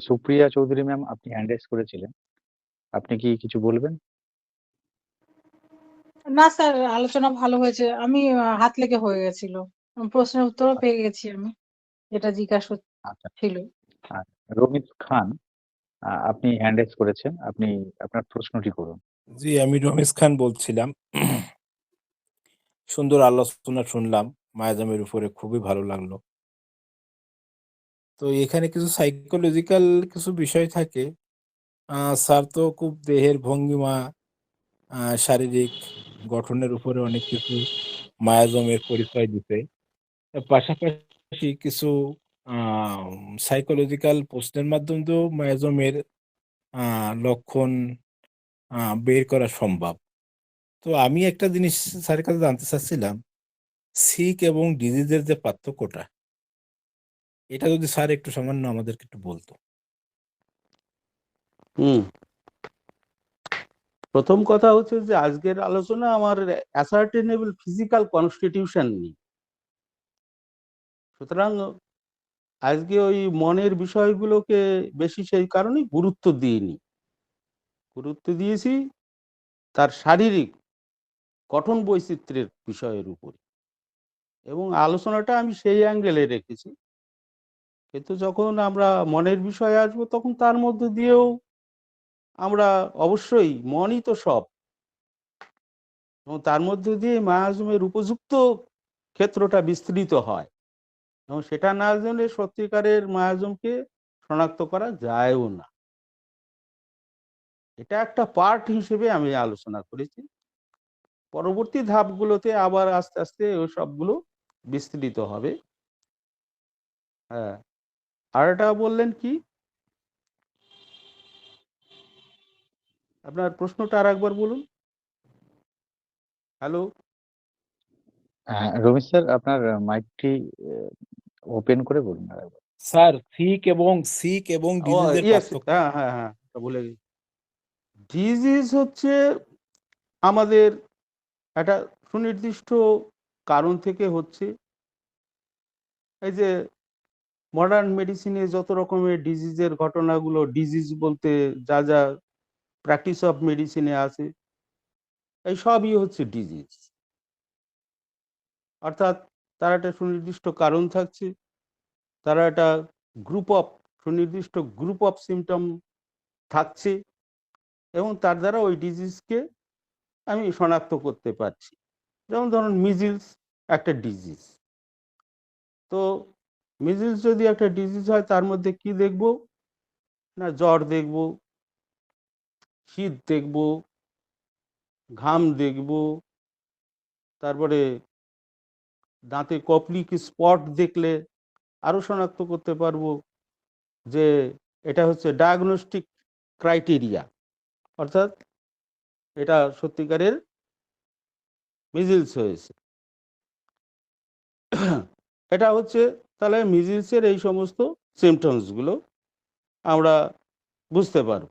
সুপ্রিয়া চৌধুরী ম্যাম, আপনি হ্যান্ড রাইজ করেছিলেন, আপনি কি কিছু বলবেন?
না স্যার, আলোচনা ভালো হয়েছে। আমি হাত লেগে হয়ে গেছিল, প্রশ্নের উত্তরও পেয়ে গেছি আমি, যেটা জিজ্ঞাসা
আচ্ছা,
ছিল।
আর রমিত খান, আপনি হ্যান্ড রাইজ করেছেন, আপনি আপনার প্রশ্নটি করুন।
জি, আমি রমেশ খান বলছিলাম। সুন্দর আলোচনা শুনলাম মায়াজামের উপরে, খুবই ভালো লাগলো। তো এখানে কিছু সাইকোলজিক্যাল কিছু বিষয় থাকে। স্যার তো খুব দেহের ভঙ্গিমা, শারীরিক গঠনের উপরে অনেক কিছু মায়াজমের পরিচয় দিতে, পাশাপাশি কিছু সাইকোলজিক্যাল প্রশ্নের মাধ্যমে তো মায়াজমের লক্ষণ বের করা সম্ভব। তো আমি একটা জিনিস স্যারের কাছে জানতে চাচ্ছিলাম, সিক এবং ডিজিজের যে পার্থক্যটা, এটা যদি স্যার একটু সামান্য আমাদেরকে একটু বলতো।
প্রথম কথা হচ্ছে যে আজকের আলোচনা আমার অ্যাসার্টেনেবল ফিজিক্যাল কনস্টিটিউশন নিয়ে। সুতরাং আজকে ওই মনের বিষয়গুলোকে বেশি সেই কারণেই গুরুত্ব দিইনি। গুরুত্ব দিয়েছি তার শারীরিক গঠন বৈচিত্র্যের বিষয়ের উপরে। এবং আলোচনাটা আমি সেই অ্যাঙ্গেলে রেখেছি। কিন্তু যখন আমরা মনের বিষয়ে আসবো তখন তার মধ্যে দিয়েও আমরা অবশ্যই মনই তো সব, এবং তার মধ্যে দিয়ে মায়াজমের উপযুক্ত ক্ষেত্রটা বিস্তৃত হয়, এবং সেটা না জানলে সত্যিকারের মায়াজমকে শনাক্ত করা যায়ও না। এটা একটা পার্ট হিসেবে আমি আলোচনা করেছি। পরবর্তী ধাপগুলোতে আবার আস্তে আস্তে ওই সবগুলো বিস্তৃত হবে। হ্যাঁ, আর এটা বললেন কি, আপনার প্রশ্নটা আর একবার বলুন। হ্যালো।
হ্যাঁ, রমেশ স্যার আপনার মাইকটি ওপেন করে বলুন আরেকবার।
স্যার সিক এবং
ও
ডিজিজের
ইয়েস,
পার্থক্য।
হ্যাঁ হ্যাঁ হ্যাঁ, এটা ভুলে গেছি। ডিজিজ হচ্ছে আমাদের একটা সুনির্দিষ্ট কারণ থেকে হচ্ছে। এই যে মডার্ন মেডিসিনে যত রকমের ডিজিজের ঘটনাগুলো, ডিজিজ বলতে যা যা প্র্যাকটিস অফ মেডিসিনে আছে, এই সবই হচ্ছে ডিজিজ। অর্থাৎ তার একটা সুনির্দিষ্ট কারণ থাকছে, তারা একটা সুনির্দিষ্ট গ্রুপ অফ সিমটম থাকছে, এবং তার দ্বারা ওই ডিজিজকে আমি শনাক্ত করতে পারছি। যেমন ধরুন মিজিলস একটা ডিজিজ, তো মিজিলস যদি একটা ডিজিজ হয় তার মধ্যে কি দেখব না, জ্বর দেখব, শীত দেখব, ঘাম দেখব, তারপরে দাঁতে কপ্লিক স্পট দেখলে আরো শনাক্ত করতে পারবো যে এটা হচ্ছে ডায়াগনস্টিক ক্রাইটেরিয়া, অর্থাৎ এটা সত্যিকারের মিজিলস হয়েছে। এটা হচ্ছে তাহলে মিজিলসের এই সমস্ত সিমটমসগুলো আমরা বুঝতে পারব।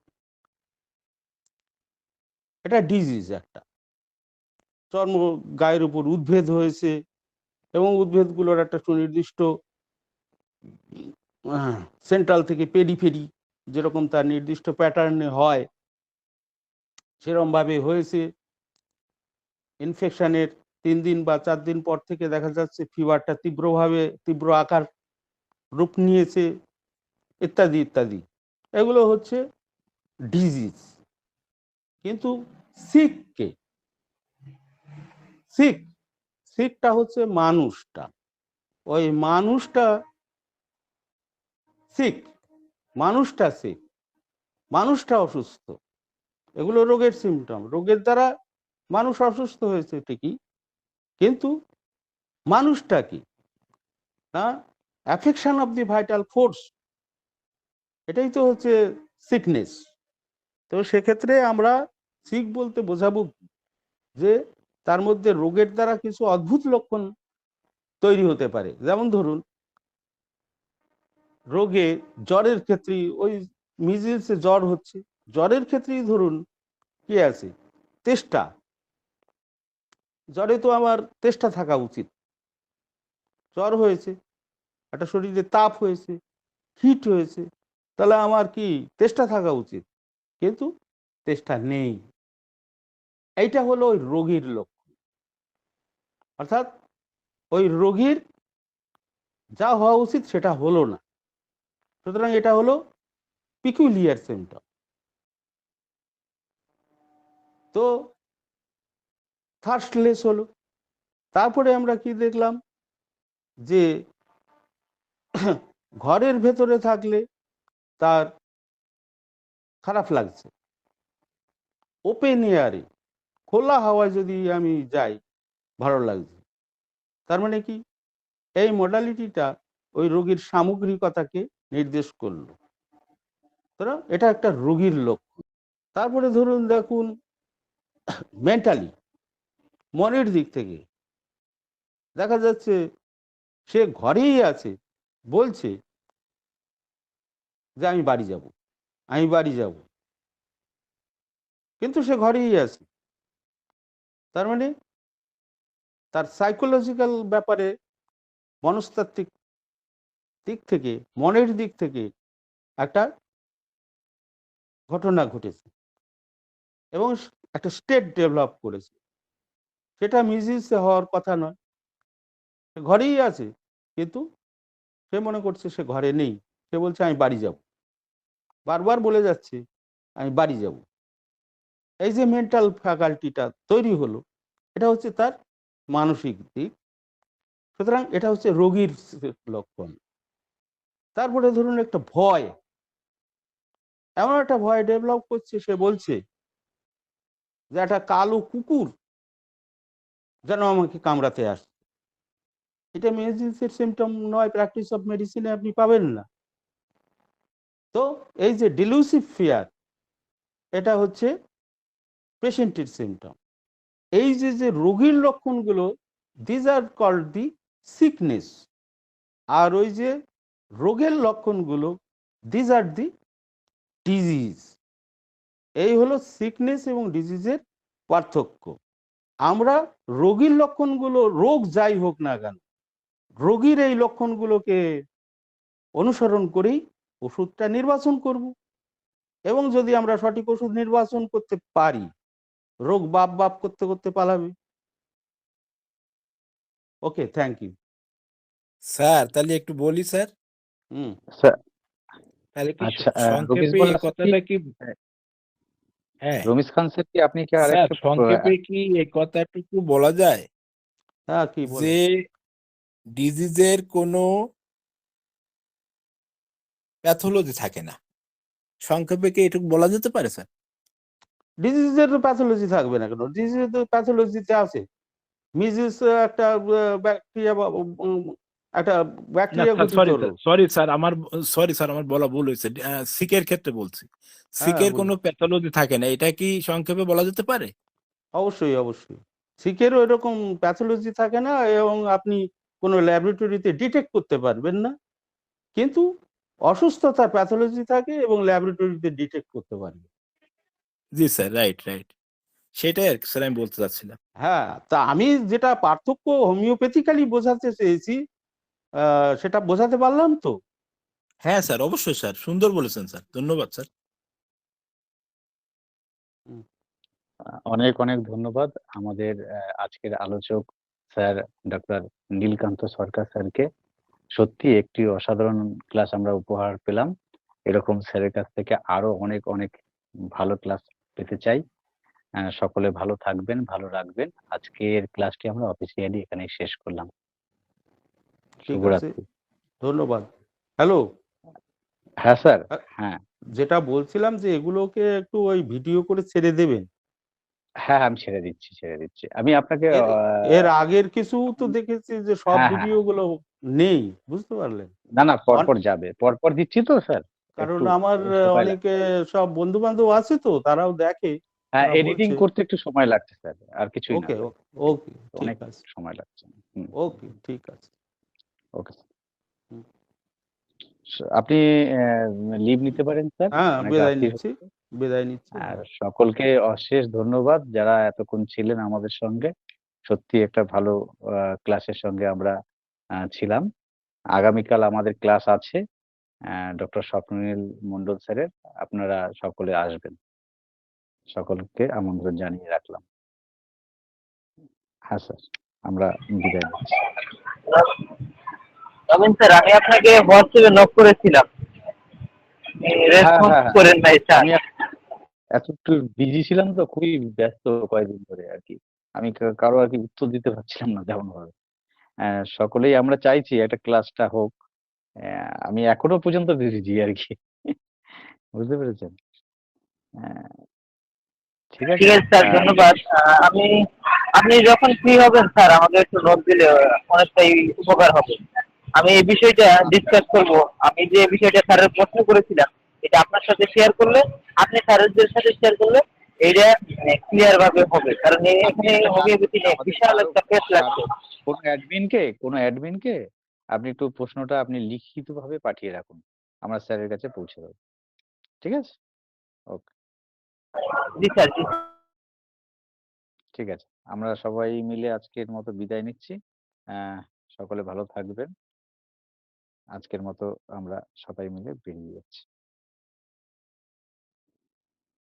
এটা ডিজিজ একটা, চর্ম গায়ের উপর উদ্ভেদ হয়েছে, এবং উদ্ভেদগুলোর একটা সুনির্দিষ্ট সেন্ট্রাল থেকে পেরিফেরি যেরকম তার নির্দিষ্ট প্যাটার্নে হয় সেরকমভাবে হয়েছে। ইনফেকশনের 3 দিন বা 4 দিন পর থেকে দেখা যাচ্ছে ফিভারটা তীব্র আকার রূপ নিয়েছে, ইত্যাদি ইত্যাদি। এগুলো হচ্ছে ডিজিজ। কিন্তু সিককে সিক সিকটা হচ্ছে মানুষটা, ওই মানুষটা সিক, মানুষটা অসুস্থ। এগুলো রোগের সিমটম, রোগের দ্বারা মানুষ অসুস্থ হয়েছে ঠিকই, কিন্তু মানুষটা কি না, affection of the vital force, এটাই তো হচ্ছে সিকনেস। তো সেক্ষেত্রে আমরা সিক বলতে বোঝাবো যে তার মধ্যে রোগের দ্বারা কিছু অদ্ভুত লক্ষণ তৈরি হতে পারে। যেমন ধরুন রোগে, জ্বরের ক্ষেত্রে, ওই মিজিলসে জ্বর হচ্ছে, জ্বরের ক্ষেত্রেই ধরুন কি আছে, তেষ্টা। জ্বরে তো আমার তেষ্টা থাকা উচিত, জ্বর হয়েছে, একটা শরীরে তাপ হয়েছে, হিট হয়েছে, তাহলে আমার কি তেষ্টা থাকা উচিত, কিন্তু তেষ্টা নেই। এইটা হলো ওই রোগীর লক্ষণ, অর্থাৎ ওই রোগীর যা হওয়া উচিত সেটা হলো না, সুতরাং এটা হলো পিকুলিয়ার সিমটম। তো থার্স্টলেস হলো। তারপরে আমরা কি দেখলাম যে ঘরের ভেতরে থাকলে তার খারাপ লাগছে, ওপেন এয়ারে খোলা হাওয়ায় যদি আমি যাই ভালো লাগছে। তার মানে কি, এই মডালিটিটা ওই রোগীর সামগ্রিকতাকে নির্দেশ করলো, সুতরাং এটা একটা রোগীর লক্ষণ। তারপরে ধরুন দেখুন মেন্টালি, মনের দিক থেকে দেখা যাচ্ছে সে ঘরেই আছে, বলছে যে আমি বাড়ি যাব, কিন্তু সে ঘরেই আছে। তার মানে তার সাইকোলজিক্যাল ব্যাপারে, মনস্তাত্ত্বিক দিক থেকে, মনের দিক থেকে একটা ঘটনা ঘটেছে, এবং একটা স্টেট ডেভেলপ করেছে, সেটা মিজিলসে হওয়ার কথা নয়। সে ঘরেই আছে, কিন্তু সে মনে করছে সে ঘরে নেই। সে বলছে আমি বাড়ি যাব, বারবার বলে যাচ্ছে আমি বাড়ি যাব। এই যে মেন্টাল ফ্যাকাল্টিটা তৈরি হলো, এটা হচ্ছে তার মানসিক দিক। সুতরাং এটা হচ্ছে রোগীর লক্ষণ। তারপরে ধরুন একটা ভয়, এমন একটা ভয় ডেভেলপ করছে, সে বলছে যে একটা কালো কুকুর যেন আমাকে কামড়াতে আসে। এটা মেডিসিনের সিমটম নয়, প্র্যাকটিস অফ মেডিসিনে আপনি পাবেন না। তো এই যে ডিলুসিভ ফিয়ার, এটা হচ্ছে পেশেন্টের সিমটম। এই যে যে রোগীর লক্ষণগুলো, these are called the sickness. আর ওই যে রোগের লক্ষণগুলো, দিজ আর দি ডিজিজ। এই হলো সিকনেস এবং ডিজিজের পার্থক্য। আমরা রোগীর লক্ষণগুলো, রোগ যাই হোক না কেন, রোগীর এই লক্ষণগুলোকে অনুসরণ করেই ওষুধটা নির্বাচন করব। এবং যদি আমরা সঠিক ওষুধ নির্বাচন করতে পারি, রোগ বাপ বাপ করতে করতে পালাবে। ওকে, থ্যাংক ইউ।
স্যার তাহলে একটু বলি স্যার,
হুম।
স্যার,
তাহলে কি
আচ্ছা,
সংক্ষেপে এই কথাটা কি? হ্যাঁ
রমিজ খান স্যার, কি আপনি কি
স্যার,
আরেকটা
সংক্ষেপে কি এই কথাটুকু বলা যায়
হ্যাঁ, কি বলে?
যে ডিজিজের কোনো প্যাথোলজি থাকে না? সংক্ষেপে কি এটুকু বলা যেতে পারে স্যার?
ডিজিজের তো প্যাথোলজি থাকবে না কেন? ডিজিজের তো প্যাথোলজিতে আছে। মিজিস একটা ব্যাকটেরিয়া, একটা
না
ব্যাকটেরিয়া
স্যার,
গঠিত রোগ।
সরি স্যার, আমার বলা ভুল হয়েছে। সিকের ক্ষেত্রে বলছি,
হ্যাঁ,
সিকের কোনো প্যাথোলজি থাকে না, এটা কি সংক্ষেপে বলা যেতে পারে?
অবশ্যই অবশ্যই। সিকেরও এরকম প্যাথোলজি থাকে না, এবং আপনি কোনো ল্যাবরেটরিতে ডিটেক্ট করতে পারবেন না। কিন্তু অসুস্থতার প্যাথোলজি থাকে এবং ল্যাবরেটরিতে ডিটেক্ট করতে পারবে।
জি স্যার, রাইট রাইট, সেটাই আর কি স্যার আমি বলতে চাচ্ছিলাম।
হ্যাঁ, তা আমি যেটা পার্থক্য হোমিওপ্যাথিক্যালি বোঝাতে চেয়েছি, সেটা বোঝাতে পারলাম তো?
হ্যাঁ স্যার, অবশ্যই স্যার, সুন্দর বলেছেন স্যার, ধন্যবাদ স্যার।
অনেক অনেক ধন্যবাদ আমাদের আজকের আলোচক স্যার ডক্টর নীলকান্ত সরকার স্যারকে। সত্যি একটি অসাধারণ ক্লাস আমরা উপহার পেলাম। এরকম স্যারের কাছ থেকে আরো অনেক অনেক ভালো ক্লাস পেতে চাই। সকলে ভালো থাকবেন, ভালো রাখবেন। আজকের ক্লাসটি আমরা অফিসিয়ালি এখানেই শেষ করলাম।
ঠিক আছে,
শুভরাত্রি।
ধন্যবাদ। হ্যালো,
হ্যাঁ স্যার। হ্যাঁ
যেটা বলছিলাম যে এগুলোকে একটু ওই ভিডিও করে ছেড়ে দেবেন।
হ্যাঁ, আমি ছেড়ে দিচ্ছি, ছেড়ে দিচ্ছি। আমি আপনাকে
এর এর আগের কিছু তো দেখেছি যে সব
হ্যাঁ হ্যাঁ,
ভিডিওগুলো নেই, বুঝতে পারলেন?
না না, পরপর যাবে, পরপর দিচ্ছি তো স্যার।
কারণ
একটু
আমার
সময়
অনেকে
লাগছে।
সব বন্ধু বান্ধব আছে, তো তারাও দেখে,
হ্যাঁ,
তারা
এডিটিং
বলছে।
করতে একটু সময় লাগছে স্যার, আর কিছুই না
ওকে,
স্যার।
ওকে, ঠিক
অনেক
আছে।
সময় লাগছে। হুম,
ওকে, ঠিক আছে।
ওকে।
হুম।
আপনি লিভ নিতে পারেন স্যার,
হ্যাঁ,
অনেক
বিদায়
রাত্রি
নিচ্ছি,
হচ্ছে।
বিদায় নিচ্ছি।
আর
হ্যাঁ,
সকলকে অশেষ ধন্যবাদ যারা এতক্ষণ ছিলেন আমাদের সঙ্গে। সত্যি একটা ভালো ক্লাসের সঙ্গে আমরা ছিলাম। আগামীকাল আমাদের ক্লাস আছে ডক্টর স্বপ্ননীল মন্ডল স্যারের। আপনারা সকলে আসবেন। সকলকে আমন্ত্রণ জানিয়ে রাখলাম। হ্যাঁ স্যার, আমরা বিদায় নিচ্ছি।
রবিন স্যার, আমি আপনাকে হোয়াটসঅ্যাপে নক করেছিলাম,
হ্যাঁ
রেসপন্স
হ্যাঁ হ্যাঁ,
করেন নাই স্যার।
আমি এত একটু বিজি ছিলাম তো, খুবই ব্যস্ত কয়েকদিন ধরে আর কি। আমি কারো আর কি উত্তর দিতে পারছিলাম না তেমন ভাবে। সকলেই আমরা চাইছি একটা ক্লাসটা হোক। আমি এখনো পর্যন্ত বিজি আর কি। বুঝতে পেরেছেন? আহ, ঠিক
ঠিক
আছে।
আছে স্যার, ধন্যবাদ। আমি, আপনি যখন ফ্রি হবেন স্যার আমাকে একটু নোট দিলে অনেকটাই উপকার হবে। আমি এই বিষয়টা ডিসকাস করব। আমি যে বিষয়টা স্যারের প্রশ্ন করেছিলাম, এটা আপনার সাথে শেয়ার করলে, আপনি স্যারের সাথে শেয়ার করলে এইটা ক্লিয়ার ভাবে হবে। কারণ এখানে
আমাদের
হোমিওপ্যাথি নিয়ে
আমাদের
বিশাল
কারো
একটা কেস
কারো
লাগছে।
কোনো অ্যাডমিনকে আপনি একটু প্রশ্নটা আপনি লিখিতভাবে পাঠিয়ে রাখুন, আমরা স্যারের কাছে পৌঁছে দেবো। ঠিক আছে। ওকে,
জি স্যার, জি।
ঠিক আছে। আমরা সবাই মিলে আজকের মতো বিদায় নিচ্ছি। সকলে ভালো থাকবেন। আজকের মতো আমরা সবাই মিলে বেরিয়ে যাচ্ছি।